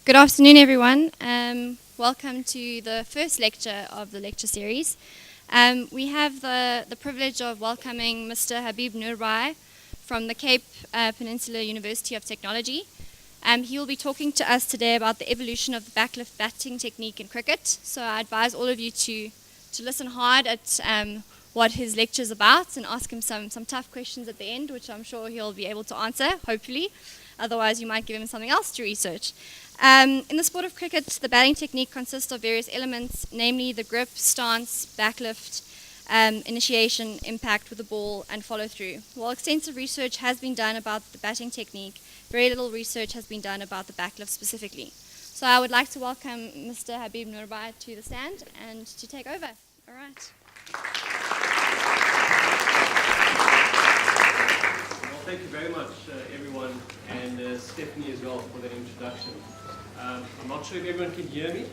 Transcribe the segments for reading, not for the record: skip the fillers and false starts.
Good afternoon, everyone. Welcome to the first lecture of the lecture series. We have the privilege of welcoming Mr. Habib Noorbhai from the Cape Peninsula University of Technology. He will be talking to us today about the evolution of the backlift batting technique in cricket. So I advise all of you to listen hard at what his lecture is about and ask him some tough questions at the end, which I'm sure he'll be able to answer, hopefully. Otherwise, you might give him something else to research. In the sport of cricket, the batting technique consists of various elements, namely the grip, stance, backlift, initiation, impact with the ball, and follow-through. While extensive research has been done about the batting technique, very little research has been done about the backlift specifically. So I would like to welcome Mr. Habib Noorbhai to the stand and to take over. All right. Well, thank you very much, everyone, and Stephanie as well for that introduction. I'm not sure if everyone can hear me.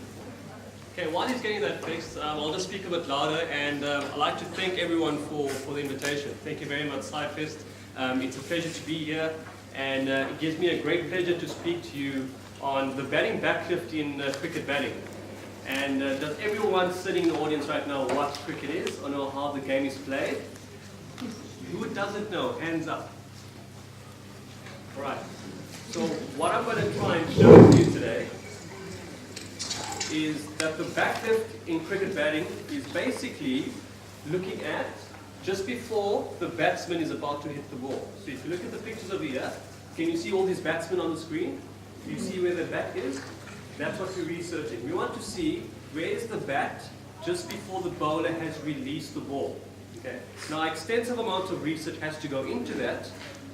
Okay, while he's getting that fixed, I'll just speak a bit louder, and I'd like to thank everyone for the invitation. Thank you very much, Scifest. It's a pleasure to be here, and it gives me a great pleasure to speak to you on the batting backlift in cricket batting. And does everyone sitting in the audience right now what cricket is or know how the game is played? Who doesn't know? Hands up. All right. So what I'm going to try and show you today is that the backlift in cricket batting is basically looking at just before the batsman is about to hit the ball. So if you look at the pictures over here, can you see all these batsmen on the screen? Do you see where the bat is? That's what we're researching. We want to see where is the bat just before the bowler has released the ball. Okay. Now, extensive amounts of research has to go into that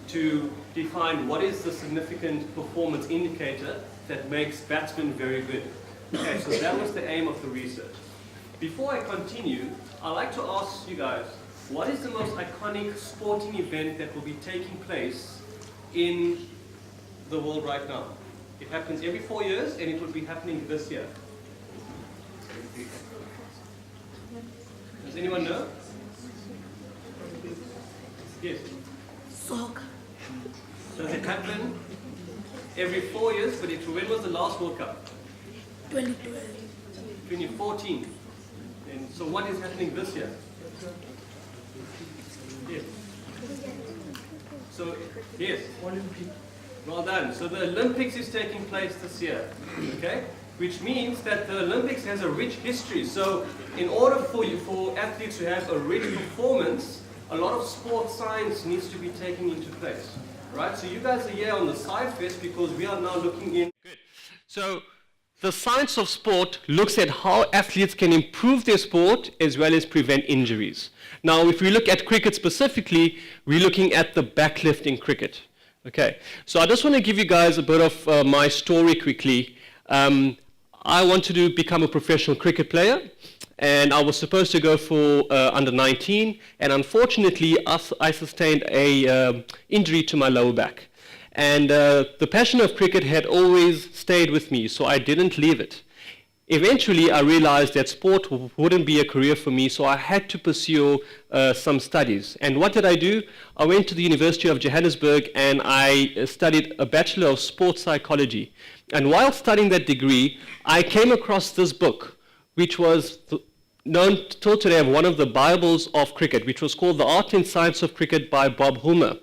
to define what is the significant performance indicator that makes batsmen very good. Okay, so that was the aim of the research. Before I continue, I'd like to ask you guys, what is the most iconic sporting event that will be taking place in the world right now? It happens every 4 years, and it will be happening this year. Does anyone know? Yes. Soccer. Does it happen every 4 years? But when was the last World Cup? 2012. 2014. And so what is happening this year? Yes. So, yes. Olympic. Well done. So the Olympics is taking place this year, okay? Which means that the Olympics has a rich history. So in order for athletes to have a rich performance, a lot of sports science needs to be taken into place, right? So you guys are here on the Scifest because we are now looking in. Good. So the science of sport looks at how athletes can improve their sport as well as prevent injuries. Now, if we look at cricket specifically, we're looking at the backlift in cricket. Okay, so I just want to give you guys a bit of my story quickly. I wanted to become a professional cricket player, and I was supposed to go for under 19, and unfortunately I sustained a injury to my lower back. And the passion of cricket had always stayed with me, so I didn't leave it. Eventually, I realized that sport wouldn't be a career for me, so I had to pursue some studies. And what did I do? I went to the University of Johannesburg and I studied a Bachelor of Sports Psychology. And while studying that degree, I came across this book, which was known till today as one of the Bibles of cricket, which was called The Art and Science of Cricket by Bob Hoomer.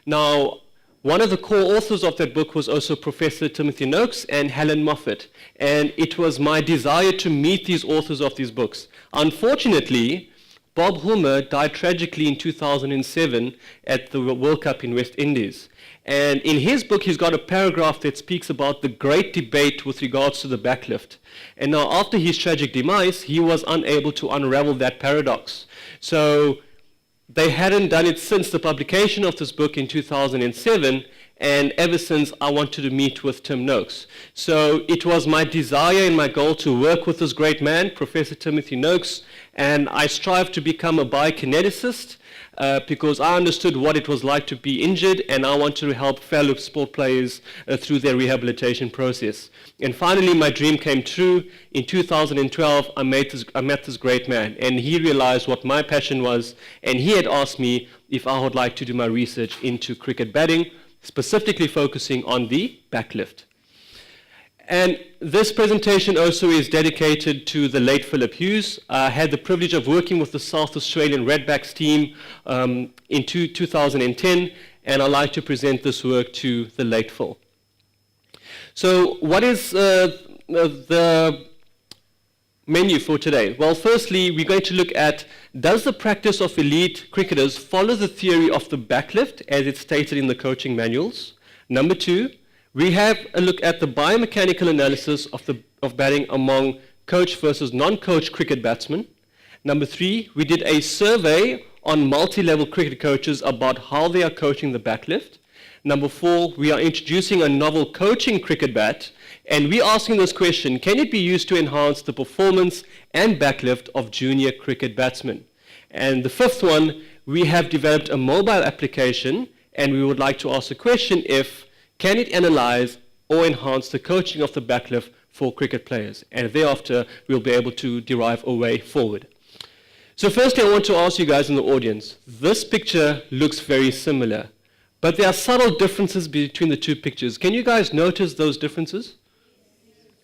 Now, one of the core authors of that book was also Professor Timothy Noakes and Helen Moffat. And it was my desire to meet these authors of these books. Unfortunately, Bob Hoomer died tragically in 2007 at the World Cup in West Indies. And in his book, he's got a paragraph that speaks about the great debate with regards to the backlift. And now, after his tragic demise, he was unable to unravel that paradox. So they hadn't done it since the publication of this book in 2007, and ever since I wanted to meet with Tim Noakes. So it was my desire and my goal to work with this great man, Professor Timothy Noakes, and I strive to become a biokineticist because I understood what it was like to be injured, and I wanted to help fellow sport players through their rehabilitation process. And finally, my dream came true. In 2012, I met this great man, and he realized what my passion was, and he had asked me if I would like to do my research into cricket batting, specifically focusing on the backlift. And this presentation also is dedicated to the late Philip Hughes. I had the privilege of working with the South Australian Redbacks team in 2010, and I'd like to present this work to the late Phil. So what is the menu for today? Well, firstly, we're going to look at, does the practice of elite cricketers follow the theory of the backlift as it's stated in the coaching manuals? Number two, we have a look at the biomechanical analysis of batting among coach versus non-coach cricket batsmen. Number three, we did a survey on multi-level cricket coaches about how they are coaching the backlift. Number four, we are introducing a novel coaching cricket bat, and we're asking this question, can it be used to enhance the performance and backlift of junior cricket batsmen? And the fifth one, we have developed a mobile application, and we would like to ask the question if, can it analyze or enhance the coaching of the backlift for cricket players? And thereafter, we'll be able to derive a way forward. So firstly, I want to ask you guys in the audience, this picture looks very similar, but there are subtle differences between the two pictures. Can you guys notice those differences?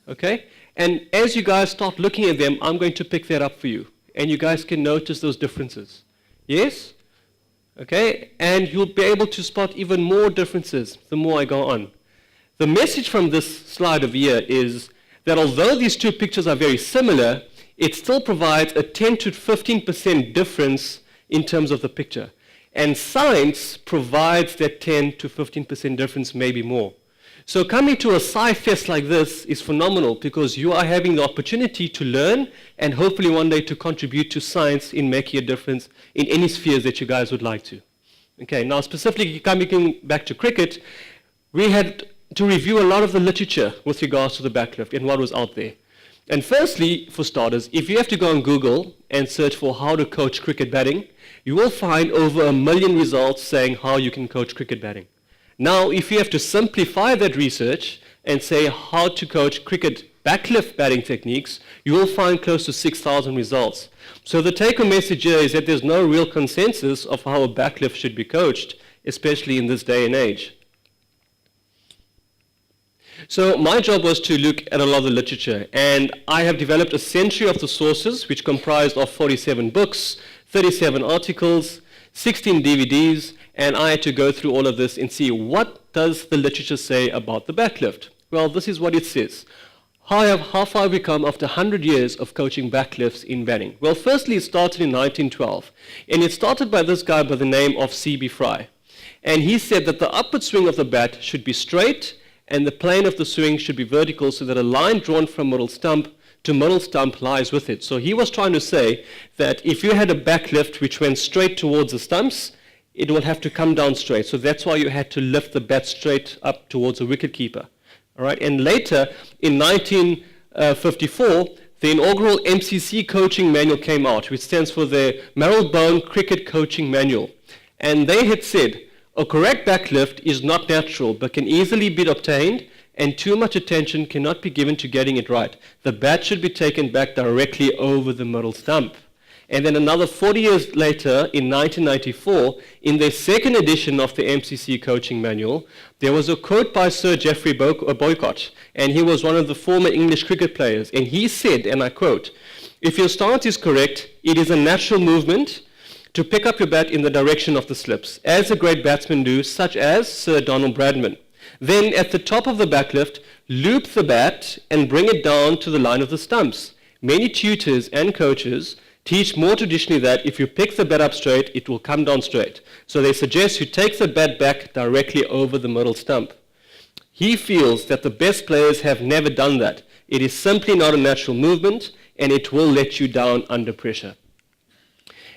Okay? And as you guys start looking at them, I'm going to pick that up for you. And you guys can notice those differences. Yes? Okay? And you'll be able to spot even more differences the more I go on. The message from this slide over here is that although these two pictures are very similar, it still provides a 10 to 15% difference in terms of the picture. And science provides that 10 to 15% difference, maybe more. So coming to a Scifest like this is phenomenal because you are having the opportunity to learn and hopefully one day to contribute to science in making a difference in any spheres that you guys would like to. Okay, now specifically coming back to cricket, we had to review a lot of the literature with regards to the backlift and what was out there. And firstly, for starters, if you have to go on Google and search for how to coach cricket batting, you will find over 1 million results saying how you can coach cricket batting. Now, if you have to simplify that research and say how to coach cricket backlift batting techniques, you will find close to 6,000 results. So the take-home message here is that there's no real consensus of how a backlift should be coached, especially in this day and age. So my job was to look at a lot of the literature, and I have developed a century of the sources, which comprised of 47 books, 37 articles, 16 DVDs, and I had to go through all of this and see what does the literature say about the backlift. Well, this is what it says. How far have we come after 100 years of coaching backlifts in batting? Well, firstly, it started in 1912, and it started by this guy by the name of C.B. Fry. And he said that the upward swing of the bat should be straight, and the plane of the swing should be vertical so that a line drawn from middle stump to middle stump lies with it. So he was trying to say that if you had a backlift which went straight towards the stumps, it will have to come down straight. So that's why you had to lift the bat straight up towards the wicketkeeper. All right. And later, in 1954, the inaugural MCC coaching manual came out, which stands for the Marylebone Cricket Coaching Manual. And they had said, a correct backlift is not natural, but can easily be obtained, and too much attention cannot be given to getting it right. The bat should be taken back directly over the middle stump. And then another 40 years later, in 1994, in their second edition of the MCC coaching manual, there was a quote by Sir Geoffrey Boycott, and he was one of the former English cricket players, and he said, and I quote, "If your stance is correct, it is a natural movement to pick up your bat in the direction of the slips, as the great batsmen do, such as Sir Donald Bradman. Then at the top of the backlift, loop the bat and bring it down to the line of the stumps. Many tutors and coaches teach more traditionally that if you pick the bat up straight, it will come down straight. So they suggest you take the bat back directly over the middle stump. He feels that the best players have never done that. It is simply not a natural movement, and it will let you down under pressure."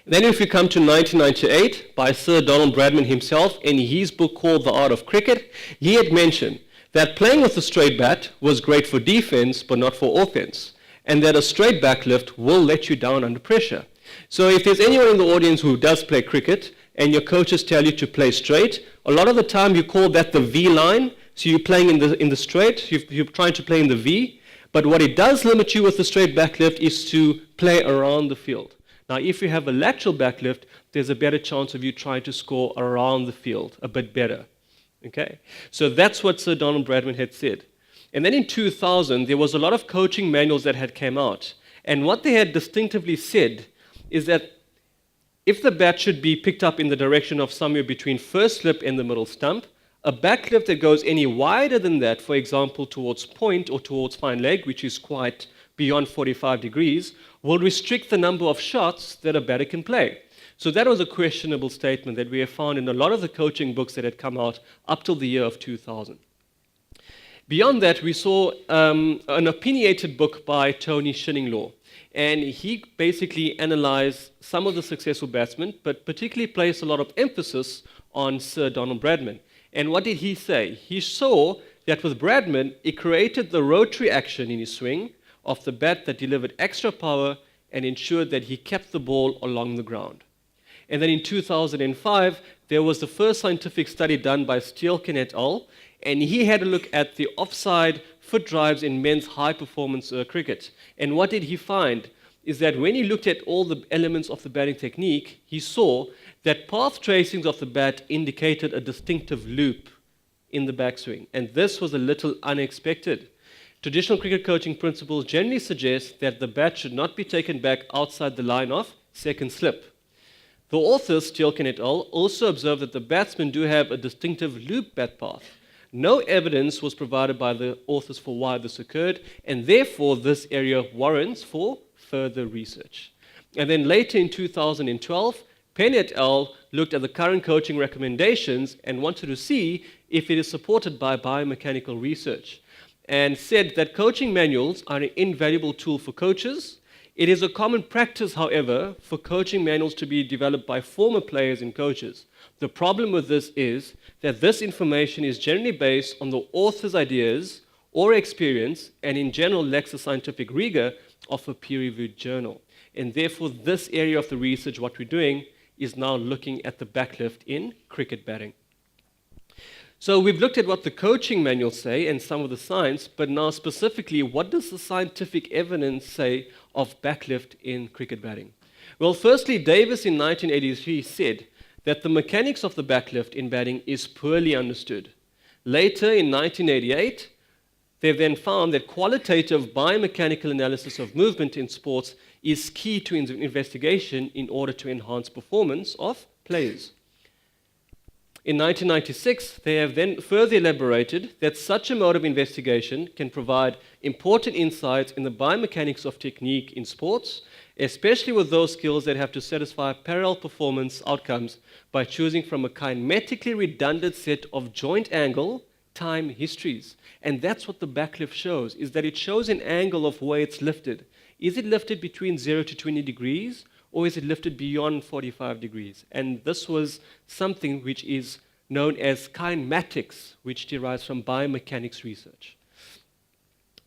Then if we come to 1998, by Sir Donald Bradman himself, in his book called The Art of Cricket, he had mentioned that playing with a straight bat was great for defense, but not for offense, and that a straight backlift will let you down under pressure. So if there's anyone in the audience who does play cricket, and your coaches tell you to play straight, a lot of the time you call that the V line, so you're playing in the straight, you're trying to play in the V, but what it does limit you with the straight backlift is to play around the field. Now, if you have a lateral backlift, there's a better chance of you trying to score around the field, a bit better. Okay? So that's what Sir Donald Bradman had said. And then in 2000, there was a lot of coaching manuals that had come out. And what they had distinctively said is that if the bat should be picked up in the direction of somewhere between first slip and the middle stump, a backlift that goes any wider than that, for example, towards point or towards fine leg, which is quite beyond 45 degrees, will restrict the number of shots that a batter can play. So that was a questionable statement that we have found in a lot of the coaching books that had come out up till the year of 2000. Beyond that, we saw an opinionated book by Tony Shinninglaw, and he basically analyzed some of the successful batsmen, but particularly placed a lot of emphasis on Sir Donald Bradman. And what did he say? He saw that with Bradman, it created the rotary action in his swing of the bat that delivered extra power and ensured that he kept the ball along the ground. And then in 2005, there was the first scientific study done by Stielken et al., and he had a look at the offside foot drives in men's high-performance cricket. And what did he find? Is that when he looked at all the elements of the batting technique, he saw that path tracings of the bat indicated a distinctive loop in the backswing. And this was a little unexpected. Traditional cricket coaching principles generally suggest that the bat should not be taken back outside the line of second slip. The authors, Stielken et al., also observed that the batsmen do have a distinctive loop bat path. No evidence was provided by the authors for why this occurred, and therefore this area warrants for further research. And then later in 2012, Penn et al. Looked at the current coaching recommendations and wanted to see if it is supported by biomechanical research, and said that coaching manuals are an invaluable tool for coaches. It is a common practice, however, for coaching manuals to be developed by former players and coaches. The problem with this is that this information is generally based on the author's ideas or experience, and in general lacks the scientific rigor of a peer-reviewed journal. And therefore, this area of the research, what we're doing, is now looking at the backlift in cricket batting. So we've looked at what the coaching manuals say and some of the science, but now specifically, what does the scientific evidence say of backlift in cricket batting? Well, firstly, Davis in 1983 said that the mechanics of the backlift in batting is poorly understood. Later, in 1988, they then found that qualitative biomechanical analysis of movement in sports is key to investigation in order to enhance performance of players. In 1996, they have then further elaborated that such a mode of investigation can provide important insights in the biomechanics of technique in sports, especially with those skills that have to satisfy parallel performance outcomes by choosing from a kinetically redundant set of joint angle time histories. And that's what the backlift shows, is that it shows an angle of where it's lifted. Is it lifted between 0 to 20 degrees, or is it lifted beyond 45 degrees? And this was something which is known as kinematics, which derives from biomechanics research.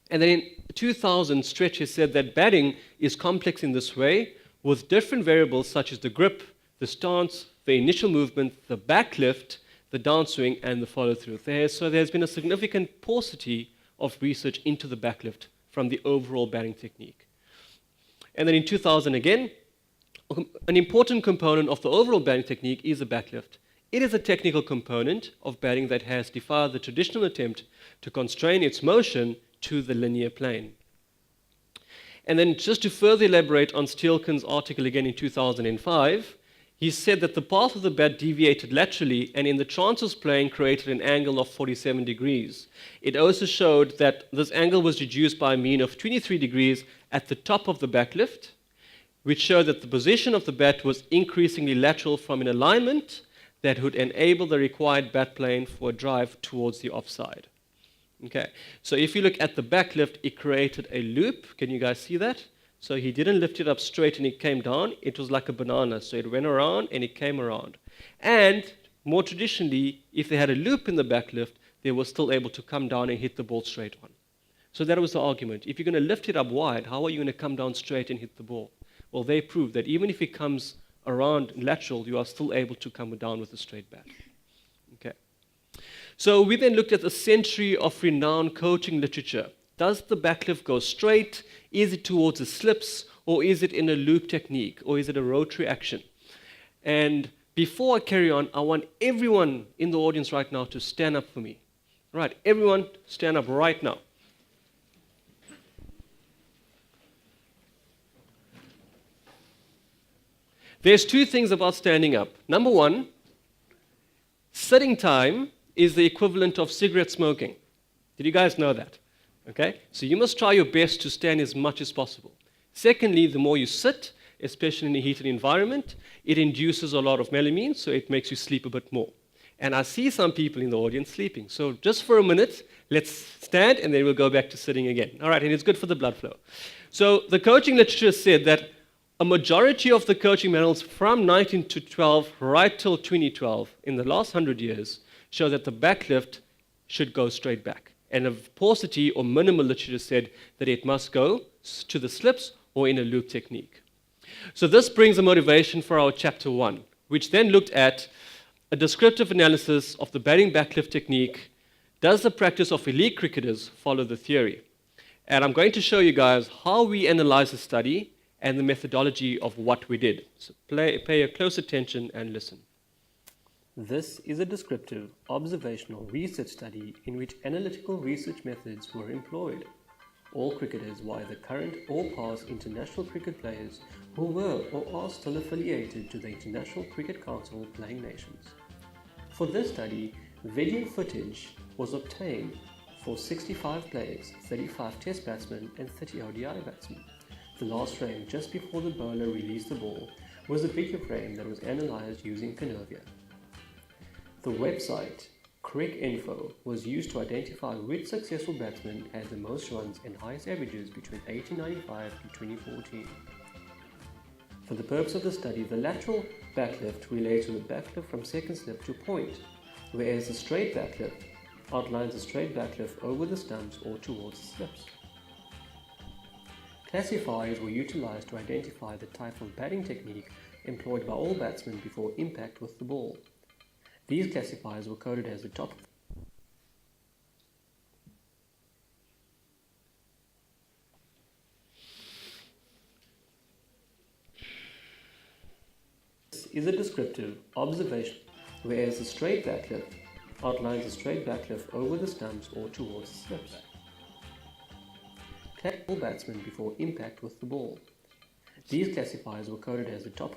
And then in 2000, Stretch has said that batting is complex in this way, with different variables such as the grip, the stance, the initial movement, the backlift, the downswing, and the follow-through. So there's been a significant paucity of research into the backlift from the overall batting technique. And then in 2000 again, an important component of the overall batting technique is the backlift. It is a technical component of batting that has defied the traditional attempt to constrain its motion to the linear plane. And then just to further elaborate on Stielken's article again in 2005, he said that the path of the bat deviated laterally and in the transverse plane created an angle of 47 degrees. It also showed that this angle was reduced by a mean of 23 degrees at the top of the backlift, which showed that the position of the bat was increasingly lateral from an alignment that would enable the required bat plane for a drive towards the offside. Okay, so if you look at the backlift, it created a loop. Can you guys see that? So he didn't lift it up straight and it came down. It was like a banana. So it went around and it came around. And more traditionally, if they had a loop in the backlift, they were still able to come down and hit the ball straight on. So that was the argument. If you're going to lift it up wide, how are you going to come down straight and hit the ball? Well, they proved that even if it comes around lateral, you are still able to come down with a straight bat. Okay. So we then looked at a century of renowned coaching literature. Does the backlift go straight? Is it towards the slips? Or is it in a loop technique? Or is it a rotary action? And before I carry on, I want everyone in the audience right now to stand up for me. Right, everyone stand up right now. There's two things about standing up. Number one, sitting time is the equivalent of cigarette smoking. Did you guys know that? Okay? So you must try your best to stand as much as possible. Secondly, the more you sit, especially in a heated environment, it induces a lot of melamine, so it makes you sleep a bit more. And I see some people in the audience sleeping. So just for a minute, let's stand, and then we'll go back to sitting again. All right, and it's good for the blood flow. So the coaching literature said that a majority of the coaching manuals from 1912 right till 2012, in the last 100 years, show that the backlift should go straight back. And a paucity or minimal literature said that it must go to the slips or in a loop technique. So this brings a motivation for our chapter 1, which then looked at a descriptive analysis of the batting backlift technique. Does the practice of elite cricketers follow the theory? And I'm going to show you guys how we analyze the study and the methodology of what we did. So pay a close attention and listen. This is a descriptive, observational research study in which analytical research methods were employed. All cricketers were either current or past international cricket players who were or are still affiliated to the International Cricket Council playing nations. For this study, video footage was obtained for 65 players, 35 test batsmen and 30 ODI batsmen. The last frame just before the bowler released the ball was a bigger frame that was analysed using Canovia. The website CricInfo was used to identify which successful batsmen had the most runs and highest averages between 1895 and 2014. For the purpose of the study, the lateral backlift relates to the backlift from second slip to point, whereas the straight backlift outlines a straight backlift over the stumps or towards the slips. Classifiers were utilized to identify the type of batting technique employed by all batsmen before impact with the ball. These classifiers were coded as the top. This is a descriptive observation, whereas the straight backlift outlines a straight backlift over the stumps or towards the slips. All batsmen before impact with the ball. These classifiers were coded as the top.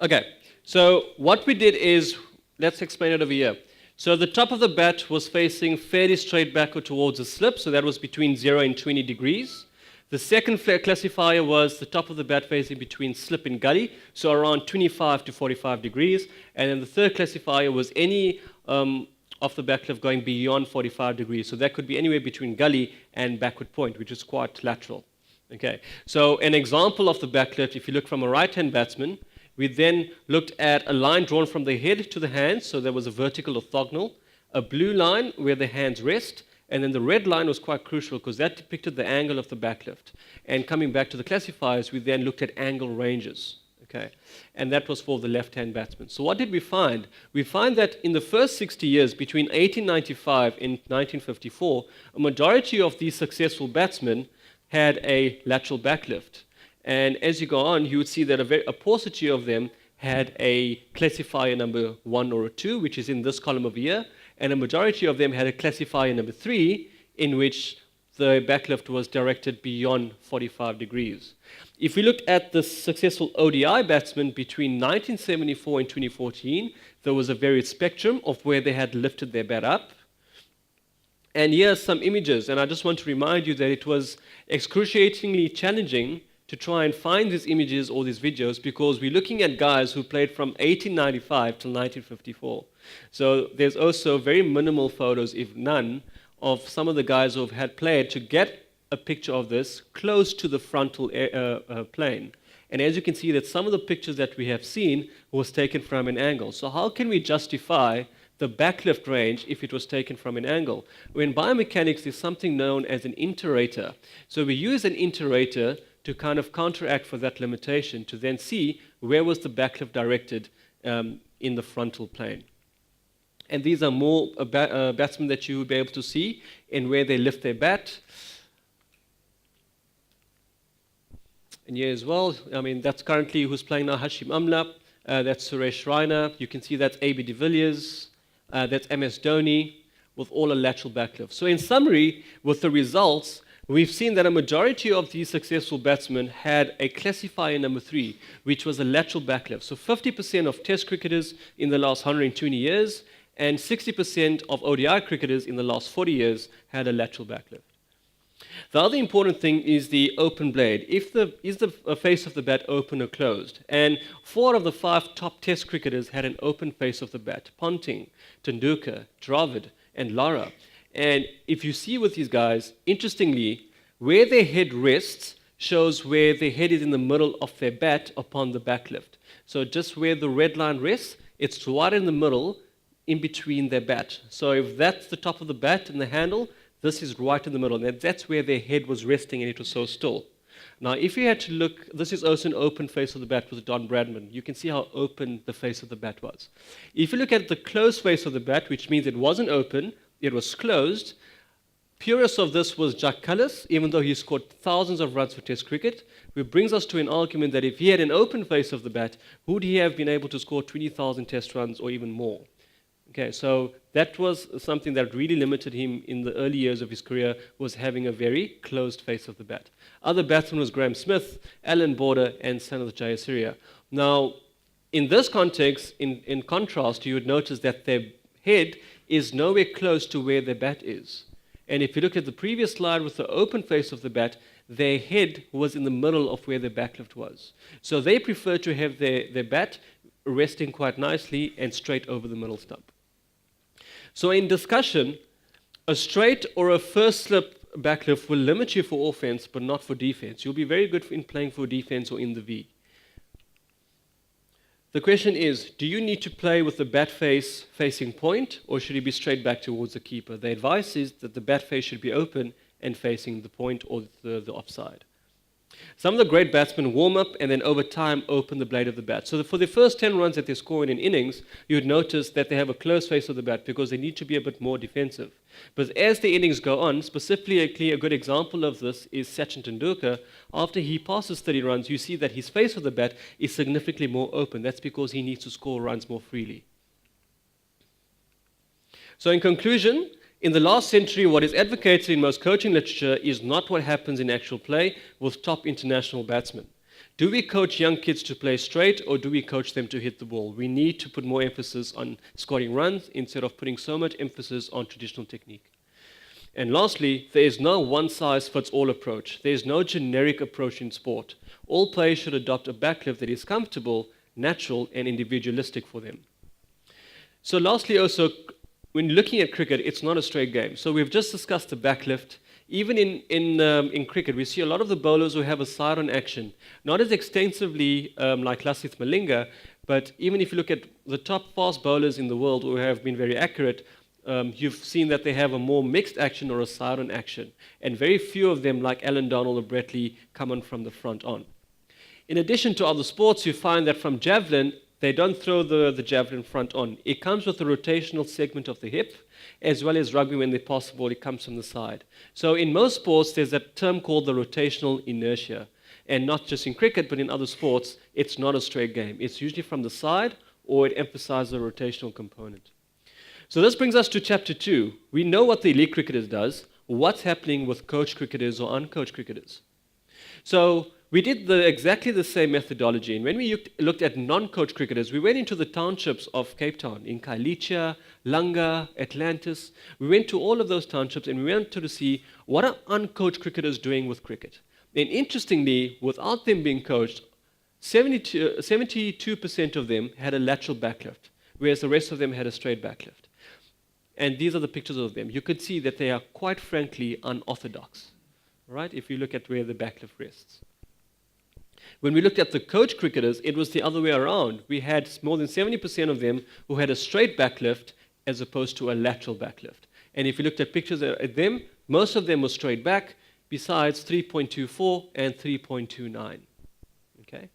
Okay, so what we did is, let's explain it over here. So the top of the bat was facing fairly straight backward towards the slip, so that was between 0 and 20 degrees. The second classifier was the top of the bat facing between slip and gully, so around 25 to 45 degrees. And then the third classifier was any of the backlift going beyond 45 degrees. So that could be anywhere between gully and backward point, which is quite lateral. Okay, so an example of the backlift, if you look from a right-hand batsman, we then looked at a line drawn from the head to the hands, so there was a vertical orthogonal, a blue line where the hands rest, and then the red line was quite crucial because that depicted the angle of the backlift. And coming back to the classifiers, we then looked at angle ranges. Okay, and that was for the left-hand batsman. So what did we find? We find that in the first 60 years, between 1895 and 1954, a majority of these successful batsmen had a lateral backlift. And as you go on, you would see that a paucity of them had a classifier number 1 or 2, which is in this column over here, and a majority of them had a classifier number 3, in which the backlift was directed beyond 45 degrees. If we look at the successful ODI batsmen between 1974 and 2014, there was a varied spectrum of where they had lifted their bat up. And here are some images, and I just want to remind you that it was excruciatingly challenging to try and find these images or these videos because we're looking at guys who played from 1895 till 1954. So there's also very minimal photos, if none, of some of the guys who had played to get a picture of this close to the frontal plane. And as you can see, that some of the pictures that we have seen was taken from an angle. So how can we justify the backlift range if it was taken from an angle? Well, in biomechanics, there's something known as an iterator. So we use an iterator to kind of counteract for that limitation to then see where was the backlift directed in the frontal plane. And these are more batsmen that you will be able to see in where they lift their bat. And here as well, I mean, that's currently who's playing now, Hashim Amla. That's Suresh Raina. You can see that's A.B. de Villiers. That's M.S. Dhoni with all a lateral backlift. So in summary, with the results, we've seen that a majority of these successful batsmen had a classifier number 3, which was a lateral backlift. So 50% of Test cricketers in the last 120 years and 60% of ODI cricketers in the last 40 years had a lateral backlift. The other important thing is the open blade. Is the face of the bat open or closed? And 4 of the 5 top Test cricketers had an open face of the bat. Ponting, Tendulkar, Dravid, and Lara. And if you see with these guys, interestingly, where their head rests shows where their head is in the middle of their bat upon the backlift. So just where the red line rests, it's right in the middle, in between their bat. So if that's the top of the bat and the handle, this is right in the middle, and that's where their head was resting, and it was so still. Now, if you had to look, this is also an open face of the bat with Don Bradman. You can see how open the face of the bat was. If you look at the closed face of the bat, which means it wasn't open, it was closed, purest of this was Jack Cullis, even though he scored thousands of runs for Test cricket, which brings us to an argument that if he had an open face of the bat, would he have been able to score 20,000 Test runs or even more? Okay, so that was something that really limited him in the early years of his career, was having a very closed face of the bat. Other batsmen was Graham Smith, Alan Border, and Sanath Jayasuriya. Now, in this context, in contrast, you would notice that their head is nowhere close to where their bat is. And if you look at the previous slide with the open face of the bat, their head was in the middle of where their backlift was. So they prefer to have their bat resting quite nicely and straight over the middle stump. So in discussion, a straight or a first slip backlift will limit you for offense, but not for defense. You'll be very good in playing for defense or in the V. The question is, do you need to play with the bat face facing point, or should he be straight back towards the keeper? The advice is that the bat face should be open and facing the point or the offside. Some of the great batsmen warm up and then over time open the blade of the bat. So for the first 10 runs that they score in an innings, you would notice that they have a closed face of the bat because they need to be a bit more defensive. But as the innings go on, specifically a good example of this is Sachin Tendulkar. After he passes 30 runs, you see that his face of the bat is significantly more open. That's because he needs to score runs more freely. So in conclusion, in the last century, what is advocated in most coaching literature is not what happens in actual play with top international batsmen. Do we coach young kids to play straight, or do we coach them to hit the ball? We need to put more emphasis on scoring runs instead of putting so much emphasis on traditional technique. And lastly, there is no one-size-fits-all approach. There is no generic approach in sport. All players should adopt a backlift that is comfortable, natural, and individualistic for them. So lastly also, when looking at cricket, it's not a straight game. So we've just discussed the backlift. Even in cricket, we see a lot of the bowlers who have a side-on action, not as extensively like Lasith Malinga, but even if you look at the top fast bowlers in the world who have been very accurate, you've seen that they have a more mixed action or a side-on action. And very few of them, like Alan Donald or Brett Lee, come on from the front on. In addition to other sports, you find that from javelin, they don't throw the javelin front on. It comes with a rotational segment of the hip, as well as rugby when they pass the ball, it comes from the side. So in most sports, there's a term called the rotational inertia. And not just in cricket, but in other sports, it's not a straight game. It's usually from the side, or it emphasizes the rotational component. So this brings us to chapter 2. We know what the elite cricketers does. What's happening with coach cricketers or uncoached cricketers? So we did exactly the same methodology, and when we looked at non-coach cricketers, we went into the townships of Cape Town, in Kailicha, Langa, Atlantis. We went to all of those townships, and we went to see what are uncoached cricketers doing with cricket. And interestingly, without them being coached, 72% of them had a lateral backlift, whereas the rest of them had a straight backlift. And these are the pictures of them. You could see that they are quite frankly unorthodox, right, if you look at where the backlift rests. When we looked at the coach cricketers, it was the other way around. We had more than 70% of them who had a straight backlift as opposed to a lateral backlift. And if you looked at pictures of them, most of them were straight back, besides 3.24 and 3.29. Okay?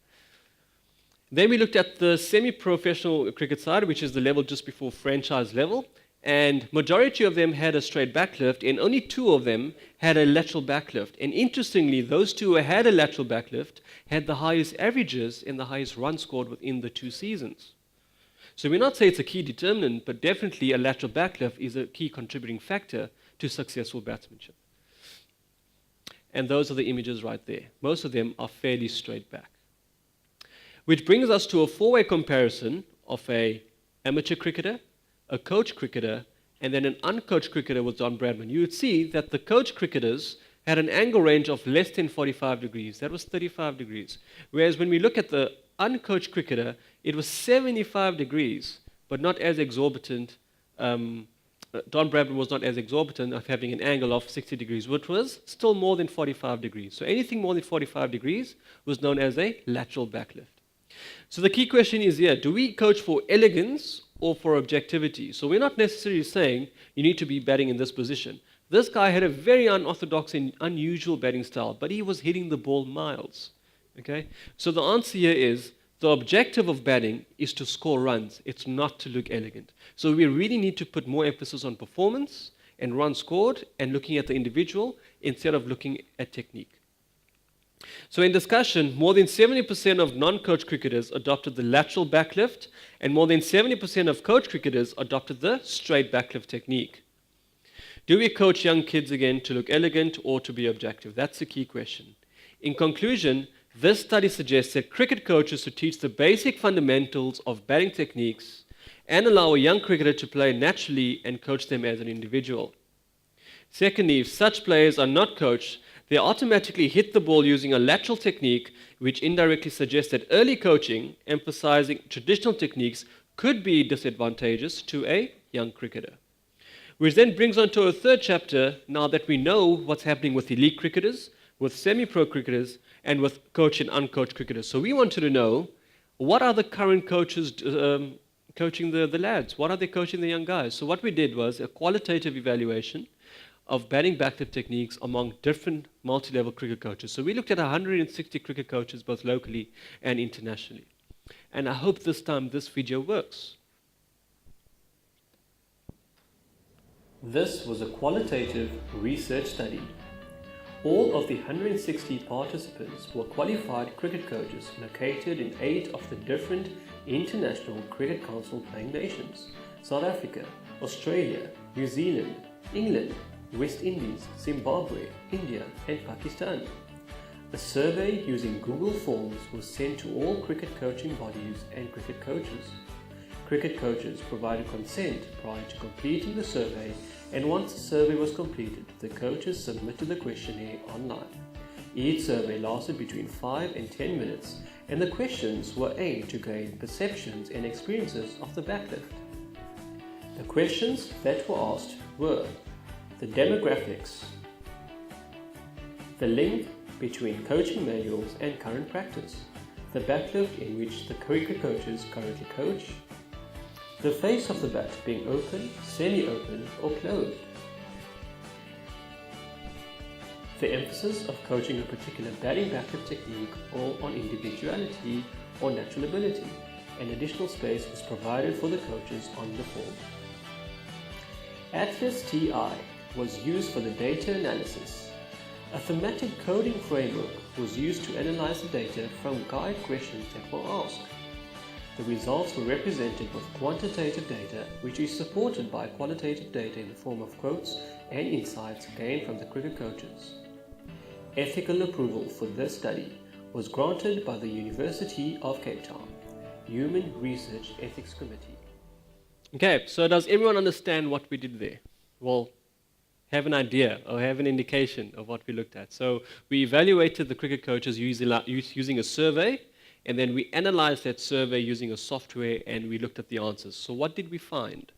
Then we looked at the semi-professional cricket side, which is the level just before franchise level. And majority of them had a straight backlift, and only 2 of them had a lateral backlift. And interestingly, those 2 who had a lateral backlift had the highest averages and the highest runs scored within the 2 seasons. So we're not saying it's a key determinant, but definitely a lateral backlift is a key contributing factor to successful batsmanship. and those are the images right there. Most of them are fairly straight back. Which brings us to a four-way comparison of an amateur cricketer, a coach cricketer, and then an uncoached cricketer with Don Bradman. You would see that the coach cricketers had an angle range of less than 45 degrees. That was 35 degrees. Whereas when we look at the uncoached cricketer, it was 75 degrees, but not as exorbitant. Don Bradman was not as exorbitant of having an angle of 60 degrees, which was still more than 45 degrees. So anything more than 45 degrees was known as a lateral backlift. So the key question is here, do we coach for elegance or for objectivity? So we're not necessarily saying you need to be batting in this position. This guy had a very unorthodox and unusual batting style, but he was hitting the ball miles. Okay? So the answer here is the objective of batting is to score runs. It's not to look elegant. So we really need to put more emphasis on performance and runs scored and looking at the individual instead of looking at technique. So in discussion, more than 70% of non-coach cricketers adopted the lateral backlift, and more than 70% of coach cricketers adopted the straight backlift technique. Do we coach young kids again to look elegant or to be objective? That's the key question. In conclusion, this study suggests that cricket coaches should teach the basic fundamentals of batting techniques and allow a young cricketer to play naturally and coach them as an individual. Secondly, if such players are not coached, they automatically hit the ball using a lateral technique, which indirectly suggests that early coaching, emphasizing traditional techniques, could be disadvantageous to a young cricketer. Which then brings on to a third chapter, now that we know what's happening with elite cricketers, with semi-pro cricketers, and with coach and uncoached cricketers. So we wanted to know, what are the current coaches coaching the lads? What are they coaching the young guys? So what we did was a qualitative evaluation of batting backlift techniques among different multi-level cricket coaches. So we looked at 160 cricket coaches, both locally and internationally. And I hope this time this video works. This was a qualitative research study. All of the 160 participants were qualified cricket coaches located in 8 of the different international cricket council playing nations: South Africa, Australia, New Zealand, England, West Indies, Zimbabwe, India, and Pakistan. A survey using Google Forms was sent to all cricket coaching bodies and cricket coaches. Cricket coaches provided consent prior to completing the survey, and once the survey was completed, the coaches submitted the questionnaire online. Each survey lasted between 5 and 10 minutes, and the questions were aimed to gain perceptions and experiences of the backlift. The questions that were asked were the demographics, the link between coaching manuals and current practice, the backlift in which the cricket coaches currently coach, the face of the bat being open, semi-open, or closed, the emphasis of coaching a particular batting backlift technique or on individuality or natural ability, and additional space was provided for the coaches on the form. Atlas TI was used for the data analysis. A thematic coding framework was used to analyze the data from guide questions that were asked. The results were represented with quantitative data, which is supported by qualitative data in the form of quotes and insights gained from the cricket coaches. Ethical approval for this study was granted by the University of Cape Town, Human Research Ethics Committee. Okay, so does everyone understand what we did there? Well, have an idea or have an indication of what we looked at. So we evaluated the cricket coaches using a survey, and then we analyzed that survey using a software, and we looked at the answers. So what did we find?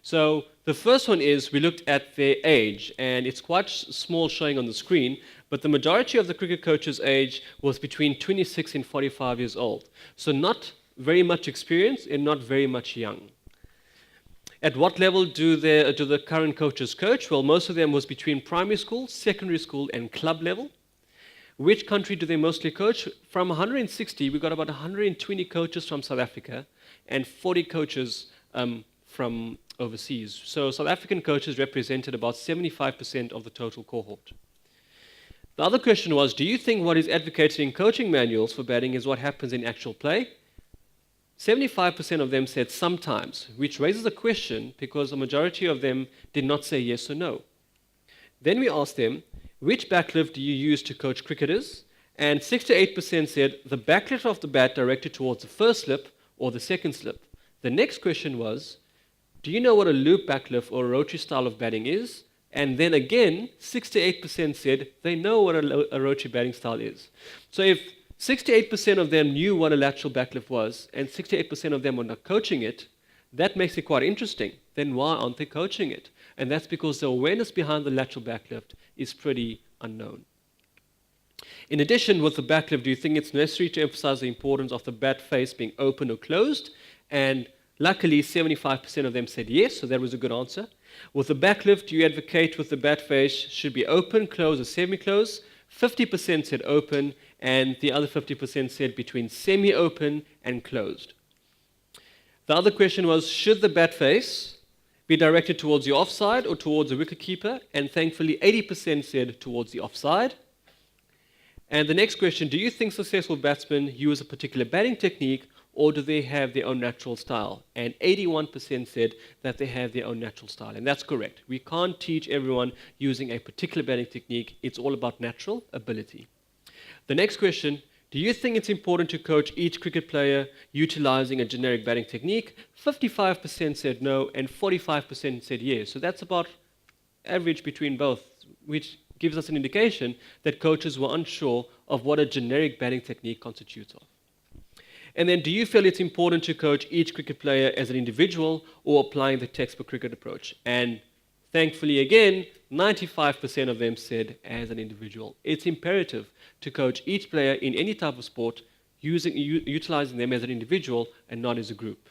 So the first one is we looked at their age, and it's quite small showing on the screen, but the majority of the cricket coaches' age was between 26 and 45 years old. So not very much experience and not very much young. At what level do the current coaches coach? Well, most of them was between primary school, secondary school, and club level. Which country do they mostly coach? From 160, we got about 120 coaches from South Africa and 40 coaches from overseas. So South African coaches represented about 75% of the total cohort. The other question was, do you think what is advocated in coaching manuals for batting is what happens in actual play? 75% of them said sometimes, which raises a question because a majority of them did not say yes or no. Then we asked them, which backlift do you use to coach cricketers? And 68% said the backlift of the bat directed towards the first slip or the second slip. The next question was, do you know what a loop backlift or a rotary style of batting is? And then again, 68% said they know what a rotary batting style is. So if 68% of them knew what a lateral backlift was, and 68% of them were not coaching it, that makes it quite interesting. Then why aren't they coaching it? And that's because the awareness behind the lateral backlift is pretty unknown. In addition, with the backlift, do you think it's necessary to emphasize the importance of the bat face being open or closed? And luckily, 75% of them said yes, so that was a good answer. With the backlift, do you advocate with the bat face should be open, closed, or semi-closed? 50% said open, and the other 50% said between semi-open and closed. The other question was, should the bat face be directed towards the offside or towards the wicketkeeper? And thankfully, 80% said towards the offside. And the next question, do you think successful batsmen use a particular batting technique or do they have their own natural style? And 81% said that they have their own natural style. And that's correct. We can't teach everyone using a particular batting technique. It's all about natural ability. The next question, do you think it's important to coach each cricket player utilizing a generic batting technique? 55% said no and 45% said yes. So that's about average between both, which gives us an indication that coaches were unsure of what a generic batting technique constitutes of. And then, do you feel it's important to coach each cricket player as an individual or applying the textbook cricket approach? And thankfully, again, 95% of them said as an individual. It's imperative to coach each player in any type of sport utilizing them as an individual and not as a group.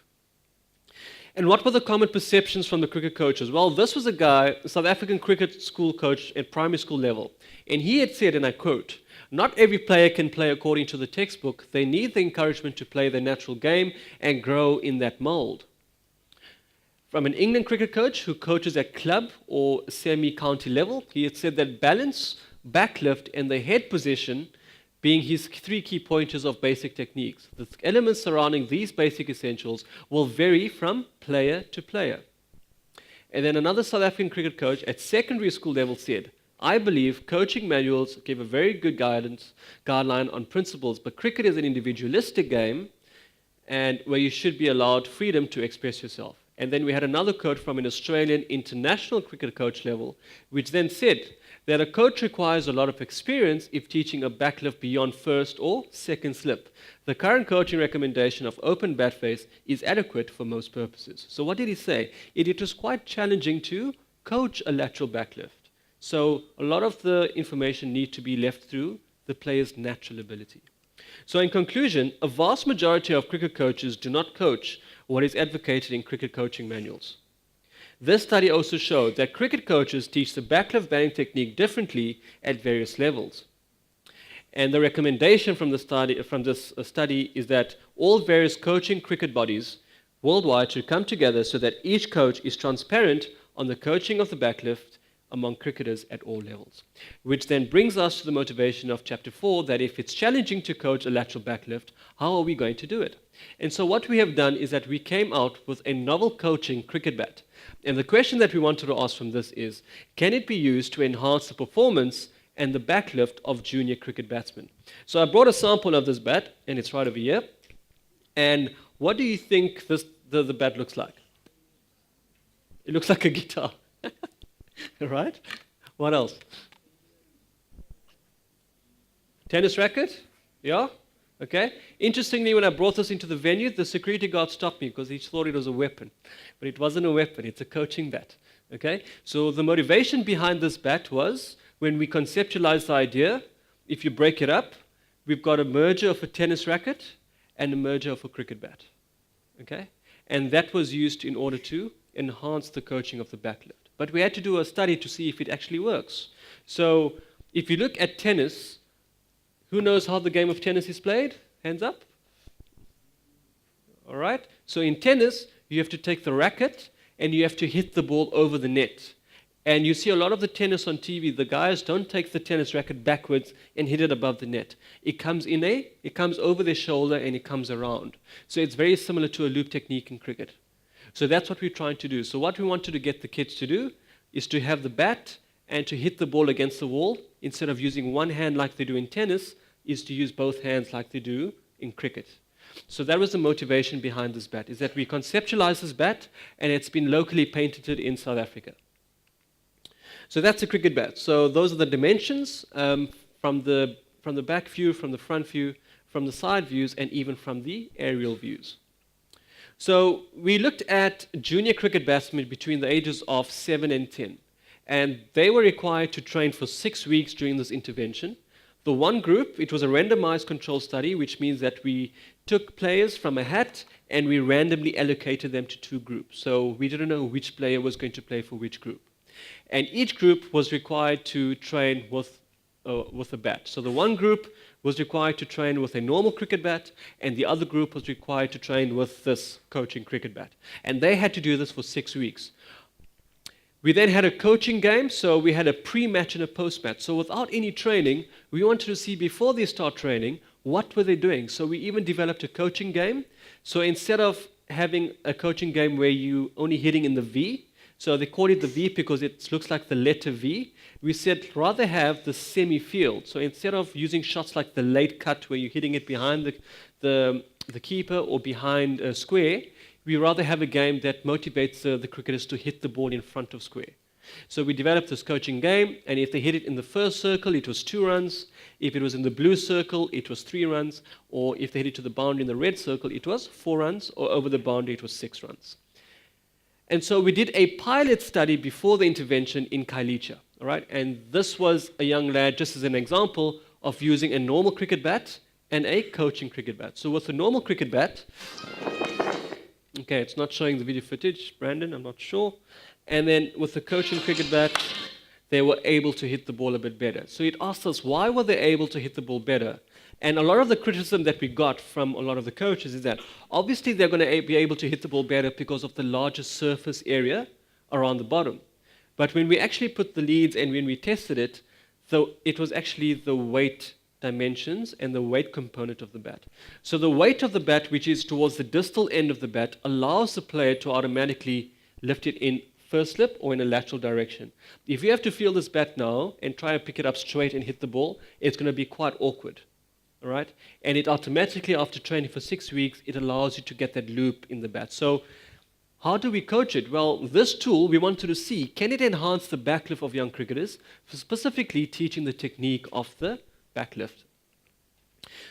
And what were the common perceptions from the cricket coaches? Well, this was a guy, a South African cricket school coach at primary school level. And he had said, and I quote, "Not every player can play according to the textbook. They need the encouragement to play their natural game and grow in that mold." From an England cricket coach who coaches at club or semi-county level, he had said that balance, backlift, and the head position being his 3 key pointers of basic techniques. The elements surrounding these basic essentials will vary from player to player. And then another South African cricket coach at secondary school level said, "I believe coaching manuals give a very good guideline on principles, but cricket is an individualistic game and where you should be allowed freedom to express yourself." And then we had another quote from an Australian international cricket coach level, which then said that a coach requires a lot of experience if teaching a backlift beyond first or second slip. The current coaching recommendation of open bat face is adequate for most purposes. So what did he say? It was quite challenging to coach a lateral backlift. So a lot of the information need to be left through the player's natural ability. So in conclusion, a vast majority of cricket coaches do not coach what is advocated in cricket coaching manuals. This study also showed that cricket coaches teach the backlift batting technique differently at various levels. And the recommendation from this study is that all various coaching cricket bodies worldwide should come together so that each coach is transparent on the coaching of the backlift among cricketers at all levels. Which then brings us to the motivation of Chapter 4, that if it's challenging to coach a lateral backlift, how are we going to do it? And so what we have done is that we came out with a novel coaching cricket bat. And the question that we wanted to ask from this is, can it be used to enhance the performance and the backlift of junior cricket batsmen? So I brought a sample of this bat, and it's right over here. And what do you think the bat looks like? It looks like a guitar. Right? What else? Tennis racket? Yeah? Okay. Interestingly, when I brought this into the venue, the security guard stopped me because he thought it was a weapon. But it wasn't a weapon, it's a coaching bat. Okay? So the motivation behind this bat was, when we conceptualized the idea, if you break it up, we've got a merger of a tennis racket and a merger of a cricket bat. Okay? And that was used in order to enhance the coaching of the backlift. But we had to do a study to see if it actually works. So if you look at tennis, who knows how the game of tennis is played? Hands up. All right. So in tennis, you have to take the racket and you have to hit the ball over the net. And you see a lot of the tennis on TV, the guys don't take the tennis racket backwards and hit it above the net. It comes over their shoulder and it comes around. So it's very similar to a loop technique in cricket. So that's what we're trying to do. So what we wanted to get the kids to do is to have the bat and to hit the ball against the wall, instead of using one hand like they do in tennis, is to use both hands like they do in cricket. So that was the motivation behind this bat, is that we conceptualized this bat, and it's been locally patented in South Africa. So that's a cricket bat. So those are the dimensions from the back view, from the front view, from the side views, and even from the aerial views. So we looked at junior cricket batsmen between the ages of 7 and 10. And they were required to train for 6 weeks during this intervention. The one group, it was a randomized control study, which means that we took players from a hat and we randomly allocated them to 2 groups. So we didn't know which player was going to play for which group. And each group was required to train with a bat. So the one group was required to train with a normal cricket bat, and the other group was required to train with this coaching cricket bat. And they had to do this for 6 weeks. We then had a coaching game, so we had a pre-match and a post-match. So without any training, we wanted to see before they start training, what were they doing? So we even developed a coaching game. So instead of having a coaching game where you only hitting in the V, so they call it the V because it looks like the letter V, we said rather have the semi-field. So instead of using shots like the late cut where you're hitting it behind the keeper or behind a square, we rather have a game that motivates the cricketers to hit the ball in front of square. So we developed this coaching game, and if they hit it in the first circle, it was 2 runs. If it was in the blue circle, it was 3 runs. Or if they hit it to the boundary in the red circle, it was 4 runs. Or over the boundary, it was 6 runs. And so we did a pilot study before the intervention in Kailicha. All right? And this was a young lad, just as an example, of using a normal cricket bat and a coaching cricket bat. So with a normal cricket bat, okay, it's not showing the video footage, Brandon, I'm not sure. And then with the coaching cricket bat, they were able to hit the ball a bit better. So it asked us, why were they able to hit the ball better? And a lot of the criticism that we got from a lot of the coaches is that obviously they're going to be able to hit the ball better because of the larger surface area around the bottom. But when we actually put the leads and when we tested it, so it was actually the weight dimensions and the weight component of the bat. So the weight of the bat, which is towards the distal end of the bat, allows the player to automatically lift it in first slip or in a lateral direction. If you have to feel this bat now and try and pick it up straight and hit the ball, it's going to be quite awkward. All right? And it automatically, after training for 6 weeks, it allows you to get that loop in the bat. So how do we coach it? Well, this tool, we wanted to see, can it enhance the backlift of young cricketers, specifically teaching the technique of the backlift.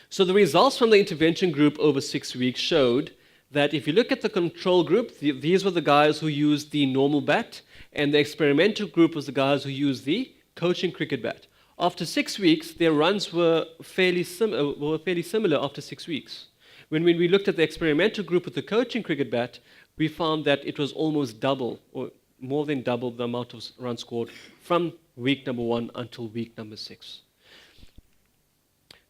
So the results from the intervention group over 6 weeks showed that if you look at the control group, these were the guys who used the normal bat, and the experimental group was the guys who used the coaching cricket bat. After 6 weeks, their runs were fairly similar after 6 weeks. When we looked at the experimental group with the coaching cricket bat, we found that it was almost double, or more than double the amount of runs scored from week number 1 until week number 6.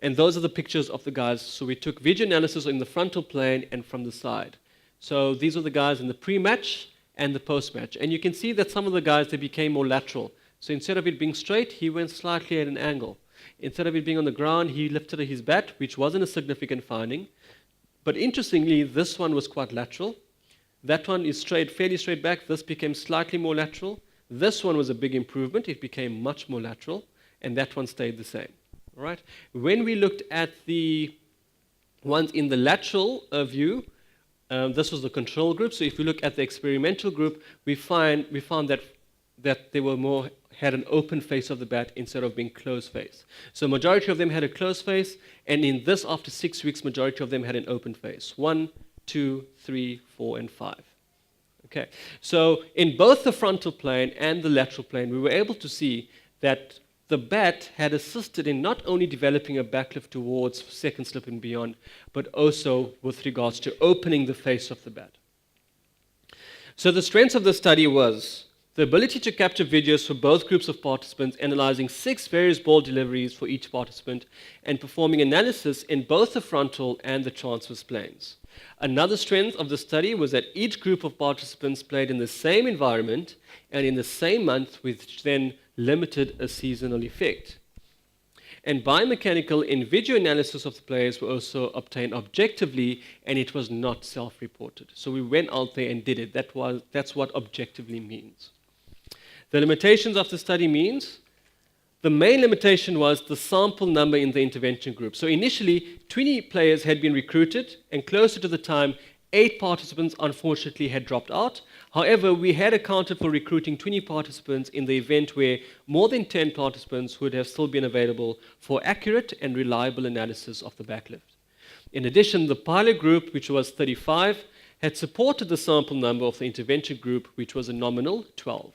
And those are the pictures of the guys. So we took video analysis in the frontal plane and from the side. So these are the guys in the pre-match and the post-match. And you can see that some of the guys, they became more lateral. So instead of it being straight, he went slightly at an angle. Instead of it being on the ground, he lifted his bat, which wasn't a significant finding. But interestingly, this one was quite lateral. That one is straight, fairly straight back. This became slightly more lateral. This one was a big improvement. It became much more lateral. And that one stayed the same. All right. When we looked at the ones in the lateral view, this was the control group. So if we look at the experimental group, we found that they were had an open face of the bat instead of being closed face. So majority of them had a closed face, and in this, after 6 weeks, majority of them had an open face. 1, 2, 3, 4, and 5. Okay. So in both the frontal plane and the lateral plane, we were able to see that the bat had assisted in not only developing a backlift towards second slip and beyond, but also with regards to opening the face of the bat. So the strengths of the study was the ability to capture videos for both groups of participants, analyzing 6 various ball deliveries for each participant, and performing analysis in both the frontal and the transverse planes. Another strength of the study was that each group of participants played in the same environment and in the same month, which then limited a seasonal effect. And biomechanical and video analysis of the players were also obtained objectively, and it was not self-reported. So we went out there and did it. That's what objectively means. The limitations of the study means the main limitation was the sample number in the intervention group. So initially, 20 players had been recruited, and closer to the time, 8 participants unfortunately had dropped out. However, we had accounted for recruiting 20 participants in the event where more than 10 participants would have still been available for accurate and reliable analysis of the backlift. In addition, the pilot group, which was 35, had supported the sample number of the intervention group, which was a nominal 12.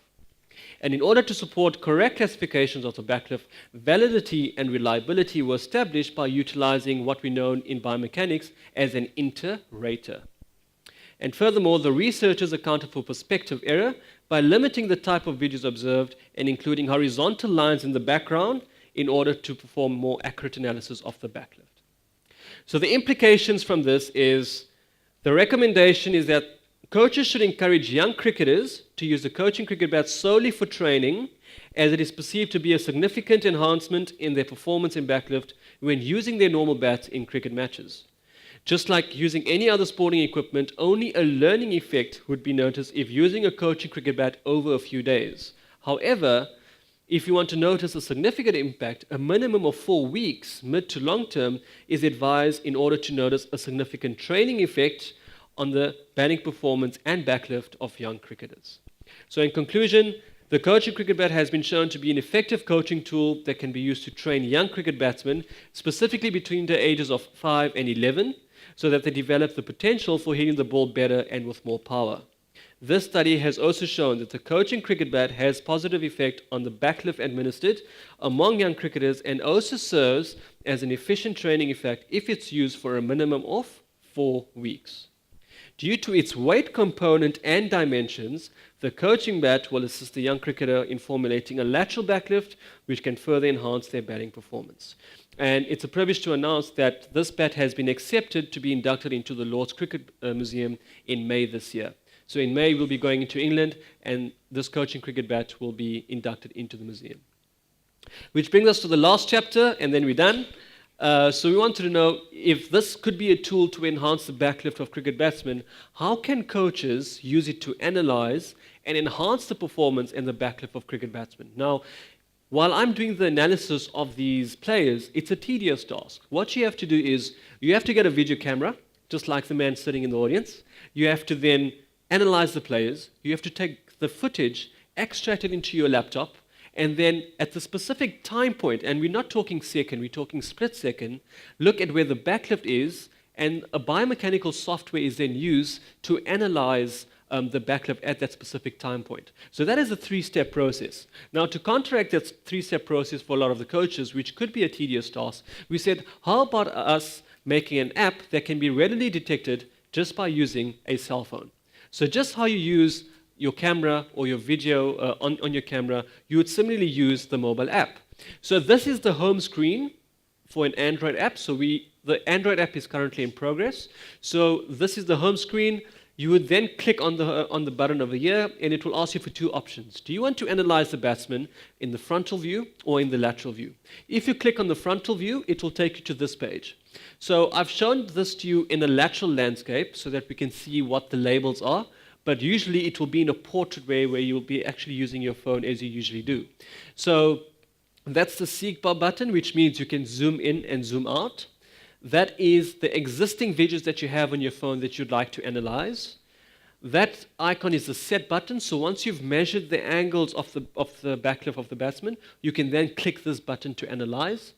And in order to support correct classifications of the backlift, validity and reliability were established by utilizing what we know in biomechanics as an inter-rater. And furthermore, the researchers accounted for perspective error by limiting the type of videos observed and including horizontal lines in the background in order to perform more accurate analysis of the backlift. So the implications from this is the recommendation is that coaches should encourage young cricketers to use the coaching cricket bat solely for training, as it is perceived to be a significant enhancement in their performance in backlift when using their normal bats in cricket matches. Just like using any other sporting equipment, only a learning effect would be noticed if using a coaching cricket bat over a few days. However, if you want to notice a significant impact, a minimum of 4 weeks, mid to long term, is advised in order to notice a significant training effect on the batting performance and backlift of young cricketers. So in conclusion, the coaching cricket bat has been shown to be an effective coaching tool that can be used to train young cricket batsmen, specifically between the ages of 5 and 11, so that they develop the potential for hitting the ball better and with more power. This study has also shown that the coaching cricket bat has positive effect on the backlift administered among young cricketers and also serves as an efficient training effect if it's used for a minimum of 4 weeks. Due to its weight component and dimensions, the coaching bat will assist the young cricketer in formulating a lateral backlift, which can further enhance their batting performance. And it's a privilege to announce that this bat has been accepted to be inducted into the Lord's Cricket Museum in May this year. So in May, we'll be going into England, and this coaching cricket bat will be inducted into the museum. Which brings us to the last chapter, and then we're done. So we wanted to know if this could be a tool to enhance the backlift of cricket batsmen, how can coaches use it to analyze and enhance the performance and the backlift of cricket batsmen? Now, while I'm doing the analysis of these players, it's a tedious task. What you have to do is you have to get a video camera, just like the man sitting in the audience. You have to then analyze the players. You have to take the footage, extract it into your laptop, and then at the specific time point, and we're not talking second, we're talking split second, look at where the backlift is, and a biomechanical software is then used to analyze the backlift at that specific time point. So that is a 3-step process. Now, to counteract that 3-step process for a lot of the coaches, which could be a tedious task, we said, how about us making an app that can be readily detected just by using a cell phone? So just how you use your camera or your video on your camera, you would similarly use the mobile app. So this is the home screen for an Android app. So the Android app is currently in progress. So this is the home screen. You would then click on the button over here, and it will ask you for 2 options. Do you want to analyze the batsman in the frontal view or in the lateral view? If you click on the frontal view, it will take you to this page. So I've shown this to you in a lateral landscape so that we can see what the labels are. But usually it will be in a portrait way where you'll be actually using your phone as you usually do. So that's the seek bar button, which means you can zoom in and zoom out. That is the existing videos that you have on your phone that you'd like to analyze. That icon is the set button. So once you've measured the angles of the backlift of the batsman, you can then click this button to analyze.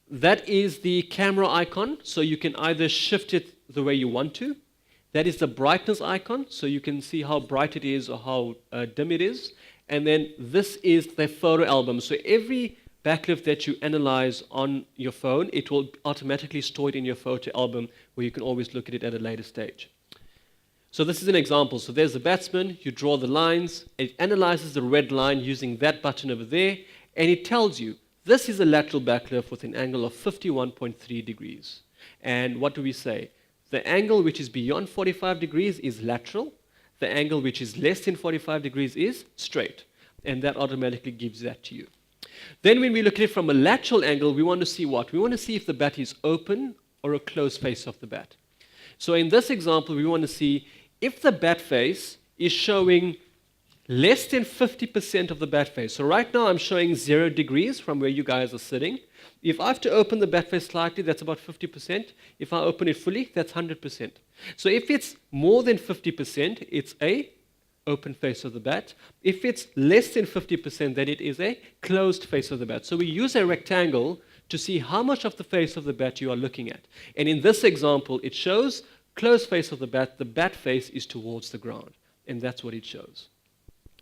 That is the camera icon. So you can either shift it the way you want to. That is the brightness icon, so you can see how bright it is or how dim it is. And then this is the photo album. So every backlift that you analyze on your phone, it will automatically store it in your photo album where you can always look at it at a later stage. So this is an example. So there's the batsman, you draw the lines, it analyzes the red line using that button over there, and it tells you this is a lateral backlift with an angle of 51.3 degrees. And what do we say? The angle which is beyond 45 degrees is lateral. The angle which is less than 45 degrees is straight. And that automatically gives that to you. Then when we look at it from a lateral angle, we want to see what? We want to see if the bat is open or a closed face of the bat. So in this example, we want to see if the bat face is showing less than 50% of the bat face. So right now I'm showing 0 degrees from where you guys are sitting. If I have to open the bat face slightly, that's about 50%. If I open it fully, that's 100%. So if it's more than 50%, it's a open face of the bat. If it's less than 50%, then it is a closed face of the bat. So we use a rectangle to see how much of the face of the bat you are looking at. And in this example, it shows closed face of the bat face is towards the ground. And that's what it shows.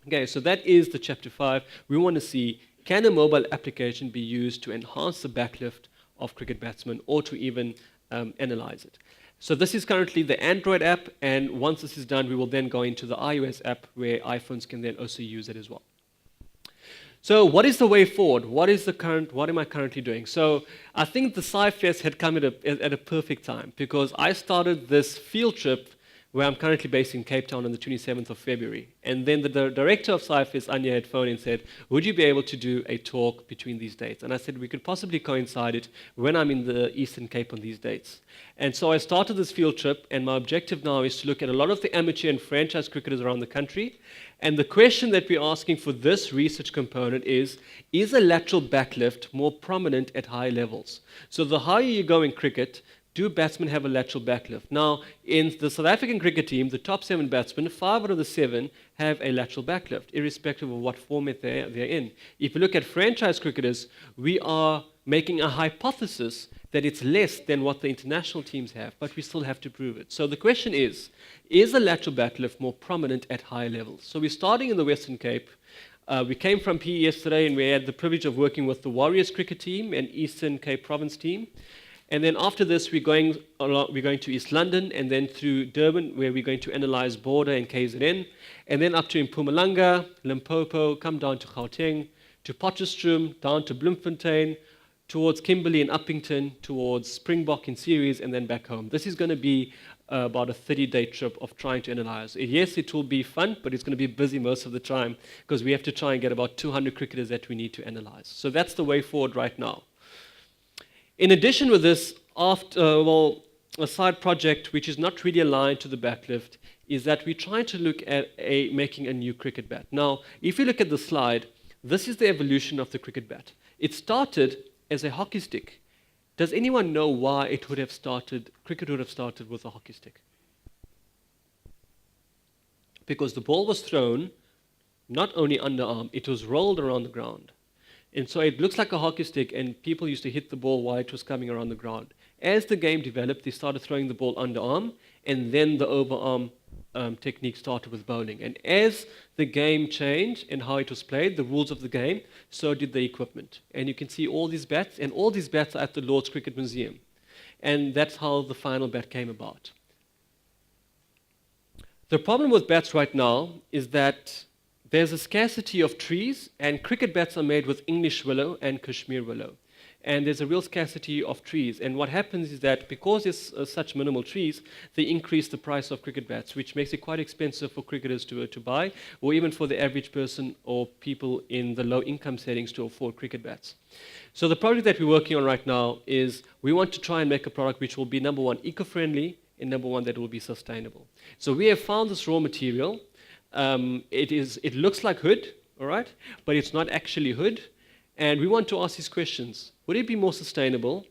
Okay, so that is the chapter 5. We want to see, can a mobile application be used to enhance the backlift of cricket batsmen or to even analyze it? So this is currently the Android app, and once this is done, we will then go into the iOS app where iPhones can then also use it as well. So what is the way forward? What am I currently doing? So I think the Scifest had come at a perfect time, because I started this field trip where I'm currently based in Cape Town on the 27th of February. And then the director of Scifest, Anya, had phoned and said, would you be able to do a talk between these dates? And I said, we could possibly coincide it when I'm in the Eastern Cape on these dates. And so I started this field trip, and my objective now is to look at a lot of the amateur and franchise cricketers around the country. And the question that we're asking for this research component is a lateral backlift more prominent at high levels? So the higher you go in cricket, do batsmen have a lateral backlift? Now, in the South African cricket team, the top 7 batsmen, 5 out of the 7 have a lateral backlift, irrespective of what format they're in. If you look at franchise cricketers, we are making a hypothesis that it's less than what the international teams have, but we still have to prove it. So the question is a lateral backlift more prominent at high levels? So we're starting in the Western Cape. We came from PE yesterday, and we had the privilege of working with the Warriors cricket team and Eastern Cape Province team. And then after this, we're going to East London, and then through Durban, where we're going to analyze Border and KZN, and then up to Mpumalanga, Limpopo, come down to Gauteng, to Potchefstroom, down to Bloemfontein, towards Kimberley and Uppington, towards Springbok in Ceres, and then back home. This is going to be about a 30-day trip of trying to analyze. Yes, it will be fun, but it's going to be busy most of the time, because we have to try and get about 200 cricketers that we need to analyze. So that's the way forward right now. In addition with this, a side project which is not really aligned to the backlift is that we're trying to look at making a new cricket bat. Now, if you look at the slide, this is the evolution of the cricket bat. It started as a hockey stick. Does anyone know why cricket would have started with a hockey stick? Because the ball was thrown not only underarm, it was rolled around the ground. And so it looks like a hockey stick, and people used to hit the ball while it was coming around the ground. As the game developed, they started throwing the ball underarm, and then the overarm technique started with bowling. And as the game changed and how it was played, the rules of the game, so did the equipment. And you can see all these bats, and all these bats are at the Lord's Cricket Museum. And that's how the final bat came about. The problem with bats right now is that there's a scarcity of trees, and cricket bats are made with English willow and Kashmir willow. And there's a real scarcity of trees. And what happens is that because there's such minimal trees, they increase the price of cricket bats, which makes it quite expensive for cricketers to buy, or even for the average person or people in the low income settings to afford cricket bats. So the project that we're working on right now is we want to try and make a product which will be, number one, eco-friendly, and number one, that will be sustainable. So we have found this raw material. It looks like hood, all right, but it's not actually hood. And we want to ask these questions. Would it be more sustainable?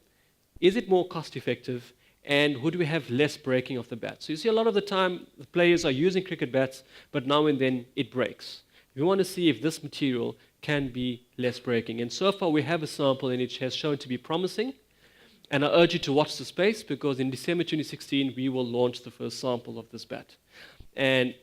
Is it more cost effective? And would we have less breaking of the bat? So you see a lot of the time the players are using cricket bats, but now and then it breaks. We want to see if this material can be less breaking. And so far we have a sample, and it has shown to be promising. And I urge you to watch the space, because in December 2016 we will launch the first sample of this bat. And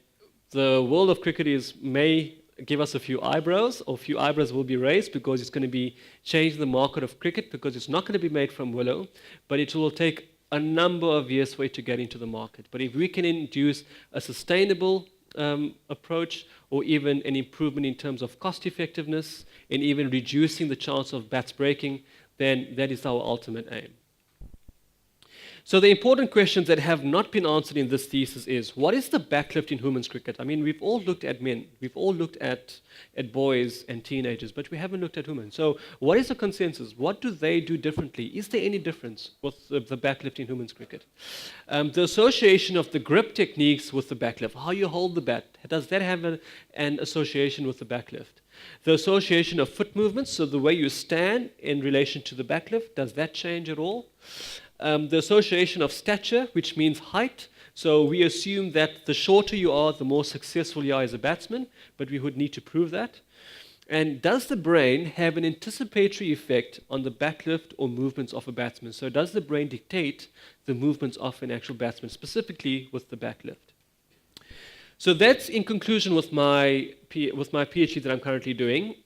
the world of cricket may give us a few eyebrows, or a few eyebrows will be raised, because it's going to be changing the market of cricket, because it's not going to be made from willow, but it will take a number of years for it to get into the market. But if we can induce a sustainable approach, or even an improvement in terms of cost effectiveness, and even reducing the chance of bats breaking, then that is our ultimate aim. So the important questions that have not been answered in this thesis is, what is the backlift in women's cricket? I mean, we've all looked at men, we've all looked at boys and teenagers, but we haven't looked at women. So what is the consensus? What do they do differently? Is there any difference with the backlift in women's cricket? The association of the grip techniques with the backlift, how you hold the bat, does that have an association with the backlift? The association of foot movements, so the way you stand in relation to the backlift, does that change at all? The association of stature, which means height. So we assume that the shorter you are, the more successful you are as a batsman, but we would need to prove that. And does the brain have an anticipatory effect on the backlift or movements of a batsman? So does the brain dictate the movements of an actual batsman, specifically with the backlift? So that's in conclusion with my PhD that I'm currently doing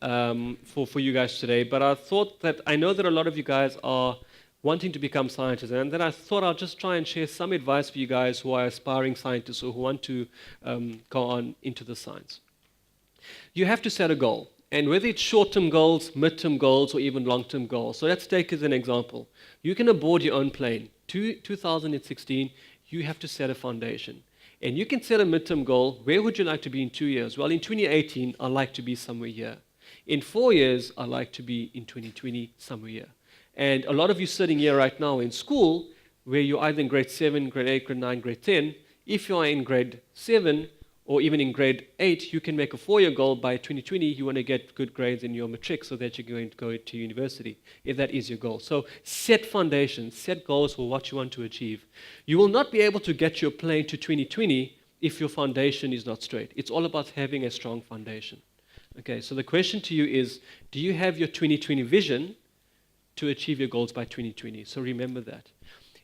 for you guys today. But I thought that I know that a lot of you guys are wanting to become scientists, and then I thought I'll just try and share some advice for you guys who are aspiring scientists or who want to go on into the science. You have to set a goal, and whether it's short-term goals, mid-term goals, or even long-term goals. So let's take as an example. You can aboard your own plane. 2016, you have to set a foundation. And you can set a mid-term goal. Where would you like to be in 2 years? Well, in 2018, I'd like to be somewhere here. In 4 years, I'd like to be in 2020, somewhere here. And a lot of you sitting here right now in school, where you're either in grade 7, grade 8, grade 9, grade 10, if you are in grade 7 or even in grade 8, you can make a 4-year goal. By 2020, you want to get good grades in your matric so that you're going to go to university, if that is your goal. So set foundations, set goals for what you want to achieve. You will not be able to get your plane to 2020 if your foundation is not straight. It's all about having a strong foundation. Okay, so the question to you is, do you have your 2020 vision to achieve your goals by 2020? So remember that.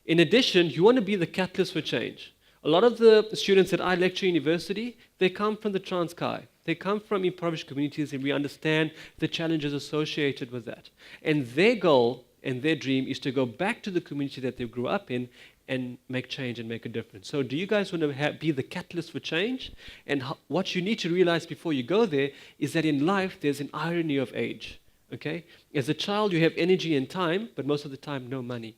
In addition, you want to be the catalyst for change. A lot of the students that I lecture in university, they come from the Transkei. They come from impoverished communities, and we understand the challenges associated with that. And their goal and their dream is to go back to the community that they grew up in and make change and make a difference. So do you guys want to be the catalyst for change? And what you need to realize before you go there is that in life, there's an irony of age. Okay? As a child, you have energy and time, but most of the time, no money.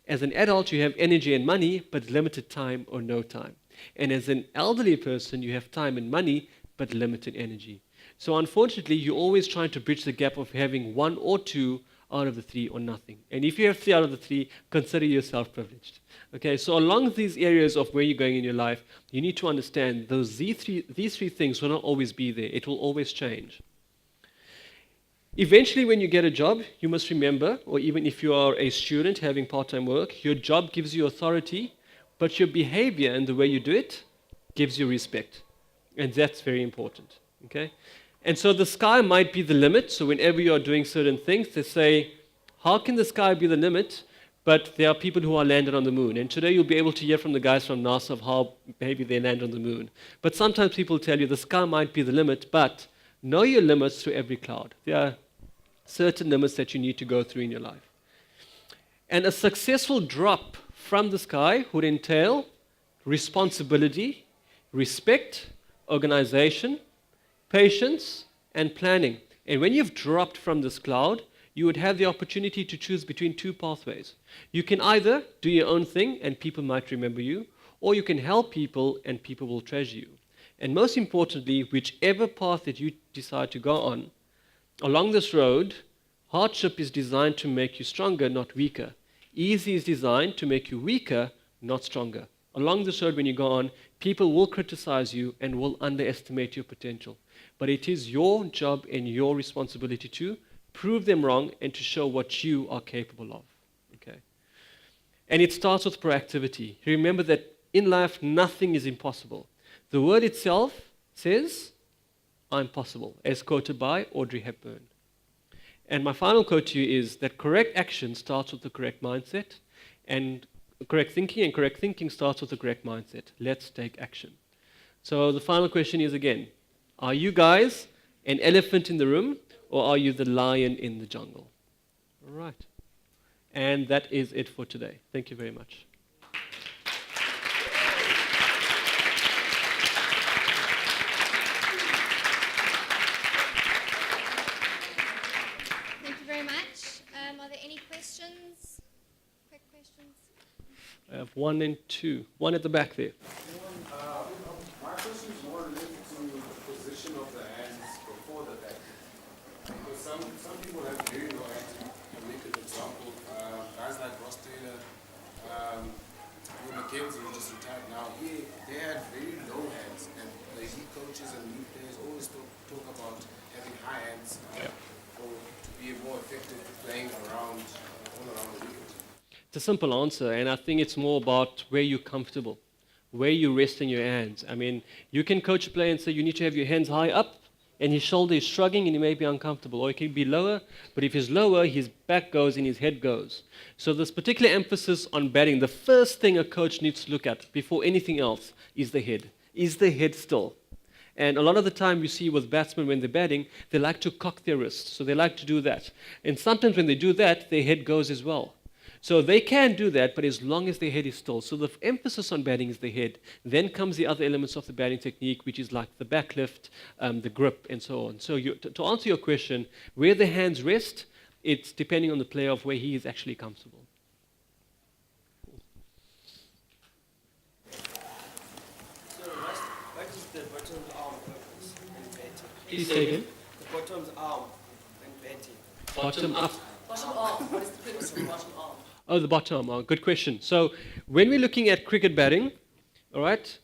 As an adult, you have energy and money, but limited time or no time. And as an elderly person, you have time and money, but limited energy. So unfortunately, you're always trying to bridge the gap of having 1 or 2 out of the 3 or nothing. And if you have 3 out of the 3, consider yourself privileged. Okay, so along these areas of where you're going in your life, you need to understand these three things will not always be there. It will always change. Eventually, when you get a job, you must remember, or even if you are a student having part-time work, your job gives you authority, but your behavior and the way you do it gives you respect. And that's very important. Okay? And so the sky might be the limit. So whenever you are doing certain things, they say, how can the sky be the limit? But there are people who are landed on the moon. And today you'll be able to hear from the guys from NASA of how maybe they land on the moon. But sometimes people tell you the sky might be the limit, but know your limits through every cloud. There are certain limits that you need to go through in your life. And a successful drop from the sky would entail responsibility, respect, organization, patience, and planning. And when you've dropped from this cloud, you would have the opportunity to choose between 2 pathways. You can either do your own thing and people might remember you, or you can help people and people will treasure you. And most importantly, whichever path that you decide to go on, along this road, hardship is designed to make you stronger, not weaker. Easy is designed to make you weaker, not stronger. Along this road, when you go on, people will criticize you and will underestimate your potential. But it is your job and your responsibility to prove them wrong and to show what you are capable of. Okay? And it starts with proactivity. Remember that in life, nothing is impossible. The word itself says, I'm possible, as quoted by Audrey Hepburn. And my final quote to you is that correct action starts with the correct mindset, and correct thinking starts with the correct mindset. Let's take action. So the final question is again, are you guys an elephant in the room, or are you the lion in the jungle? All right. And that is it for today. Thank you very much. Thank you very much. Are there any questions? Quick questions? 1 and 2. One at the back there. My question is more related to the position of the hands before the back. Because some people have very low hands. To make an example, guys like Ross Taylor, Will McKenzie, who just retired now, they had very low hands. And the heat coaches and new players always talk about having high hands to be more effective playing around all around the wicket. It's a simple answer, and I think it's more about where you're comfortable, where you're resting your hands. I mean, you can coach a player and say you need to have your hands high up, and his shoulder is shrugging and he may be uncomfortable, or it can be lower, but if he's lower, his back goes and his head goes. So this particular emphasis on batting, the first thing a coach needs to look at before anything else is the head. Is the head still? And a lot of the time you see with batsmen when they're batting, they like to cock their wrists, so they like to do that. And sometimes when they do that, their head goes as well. So they can do that, but as long as their head is still. So the emphasis on batting is the head. Then comes the other elements of the batting technique, which is like the backlift, the grip, and so on. So to answer your question, where the hands rest, it's depending on the player of where he is actually comfortable. So what is the bottom arm purpose in batting? Please say again. The bottom arm in batting. Bottom up. Bottom arm. What is the purpose of the bottom arm? Oh, the bottom arm. Good question. So when we're looking at cricket batting, all right,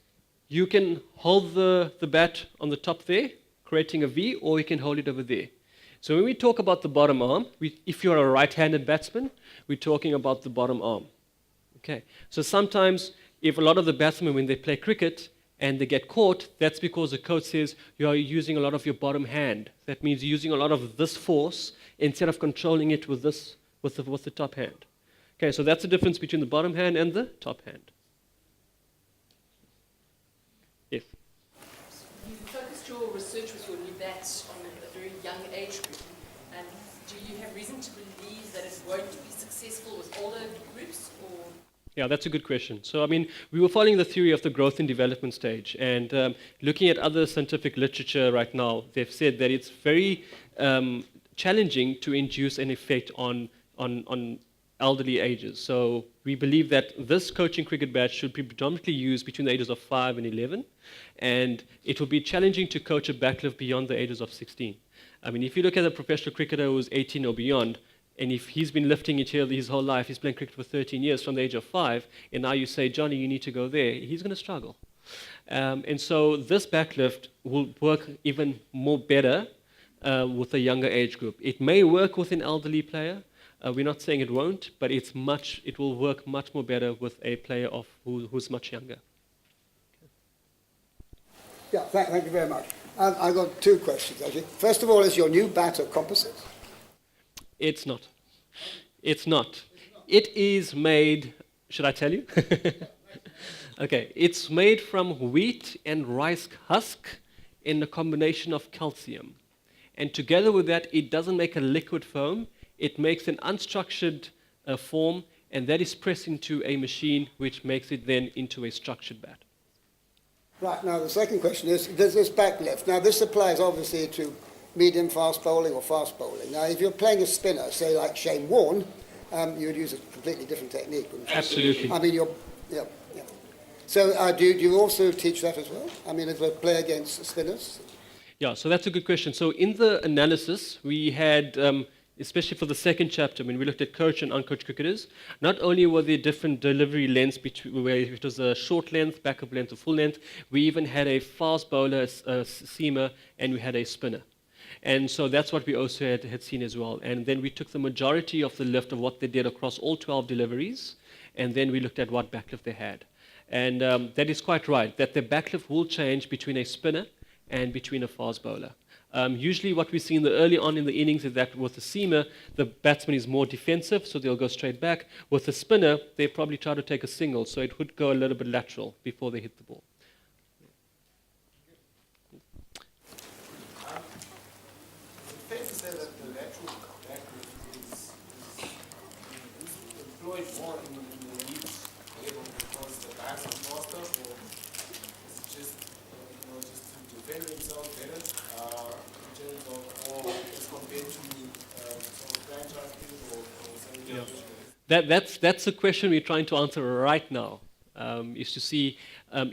you can hold the bat on the top there, creating a V, or you can hold it over there. So when we talk about the bottom arm, if you're a right-handed batsman, we're talking about the bottom arm. Okay. So sometimes, if a lot of the batsmen, when they play cricket and they get caught, that's because the coach says you are using a lot of your bottom hand. That means you're using a lot of this force instead of controlling it with this, with the top hand. Okay, so that's the difference between the bottom hand and the top hand. Yes. You focused your research with your new bats on a very young age group. And do you have reason to believe that it won't be successful with older groups? Or? Yeah, that's a good question. So, I mean, we were following the theory of the growth and development stage. And looking at other scientific literature right now, they've said that it's very challenging to induce an effect on elderly ages. So we believe that this coaching cricket bat should be predominantly used between the ages of 5 and 11, and it will be challenging to coach a backlift beyond the ages of 16. I mean, if you look at a professional cricketer who's 18 or beyond, and if he's been lifting it here his whole life, he's playing cricket for 13 years from the age of 5, and now you say, Johnny, you need to go there, he's going to struggle. And so this backlift will work even more better with a younger age group. It may work with an elderly player. We're not saying it won't, but it will work much more better with a player who's much younger. Yeah, thank you very much. I've got two questions, actually. First of all, is your new bat a composite? It's not. It's not. It is made, should I tell you? Okay, it's made from wheat and rice husk in a combination of calcium. And together with that, it doesn't make a liquid foam. It makes an unstructured form, and that is pressed into a machine, which makes it then into a structured bat. Right, now the second question is, does this backlift, now this applies obviously to medium fast bowling or fast bowling. Now if you're playing a spinner, say like Shane Warne, you would use a completely different technique, wouldn't you? Absolutely. I mean, yeah. So do you also teach that as well? I mean, as a play against spinners? Yeah, so that's a good question. So in the analysis, we had, especially for the second chapter, when we looked at coach and uncoached cricketers, not only were there different delivery lengths, where it was a short length, backup length, or full length, we even had a fast bowler, a seamer, and we had a spinner. And so that's what we also had seen as well. And then we took the majority of the lift of what they did across all 12 deliveries, and then we looked at what backlift they had. And that is quite right, that the backlift will change between a spinner and between a fast bowler. Usually what we see early on in the innings is that with the seamer, the batsman is more defensive, so they'll go straight back. With the spinner, they probably try to take a single, so it would go a little bit lateral before they hit the ball. Fair to say that the lateral backlift is employed more in the leads level because the guys are faster, or is it just just to defend themselves better in terms of, or as compared to some franchise people or some That's the question we're trying to answer right now, is to see,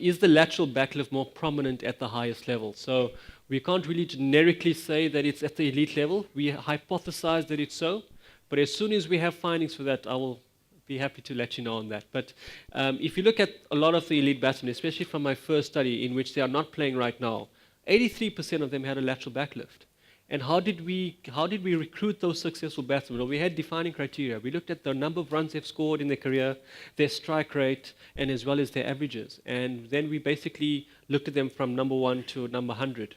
is the lateral backlift more prominent at the highest level? So we can't really generically say that it's at the elite level. We hypothesize that it's so, but as soon as we have findings for that, I will be happy to let you know on that. But if you look at a lot of the elite batsmen, especially from my first study in which they are not playing right now, 83% of them had a lateral backlift. And how did we recruit those successful batsmen? Well, we had defining criteria. We looked at the number of runs they've scored in their career, their strike rate, and as well as their averages. And then we basically looked at them from number 1 to number 100.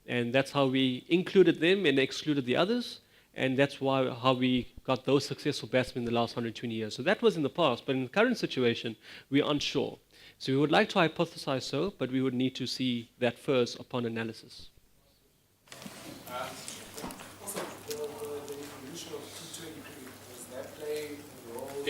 And that's how we included them and excluded the others. And that's how we got those successful batsmen in the last 120 years. So that was in the past, but in the current situation, we're unsure. So we would like to hypothesize so, but we would need to see that first upon analysis. Also, the evolution of T20 cricket, does that play a role?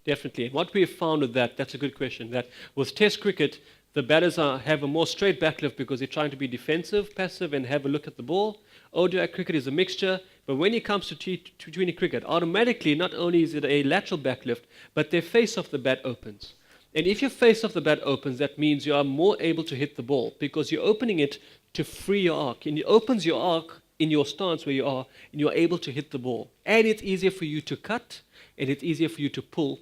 Definitely. And what we have found with that's a good question, that with Test cricket, the batters have a more straight backlift because they're trying to be defensive, passive, and have a look at the ball. ODI cricket is a mixture, but when it comes to T20 cricket, automatically, not only is it a lateral backlift, but their face of the bat opens. And if your face of the bat opens, that means you are more able to hit the ball because you're opening it to free your arc. And it opens your arc in your stance where you are, and you're able to hit the ball. And it's easier for you to cut, and it's easier for you to pull,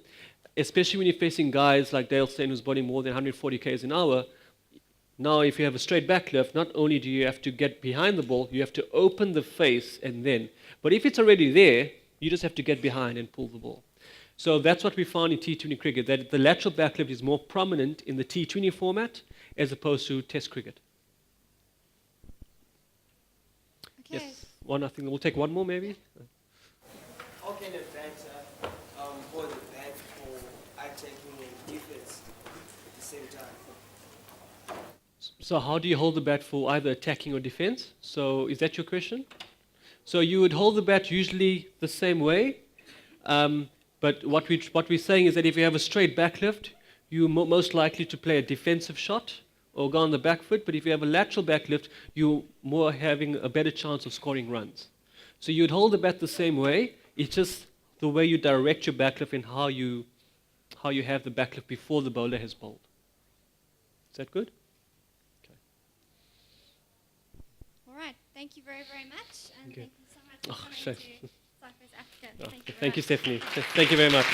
especially when you're facing guys like Dale Steyn who's bowling more than 140 k's an hour. Now, if you have a straight backlift, not only do you have to get behind the ball, you have to open the face and then. But if it's already there, you just have to get behind and pull the ball. So that's what we found in T20 cricket, that the lateral backlift is more prominent in the T20 format as opposed to Test cricket. Okay. Yes, I think we'll take one more maybe. How can a batter hold the bat for attacking and defense at the same time? So how do you hold the bat for either attacking or defense? So is that your question? So you would hold the bat usually the same way, but what we're saying is that if you have a straight backlift, you're most likely to play a defensive shot or go on the back foot, but if you have a lateral backlift, you're more having a better chance of scoring runs. So you'd hold the bat the same way, it's just the way you direct your backlift and how you have the backlift before the bowler has bowled. Is that good? All right. Thank you very, very much. And Okay. thank you so much for coming to Scifest Africa. Thank you very Thank you, much. Stephanie. Thank you very much.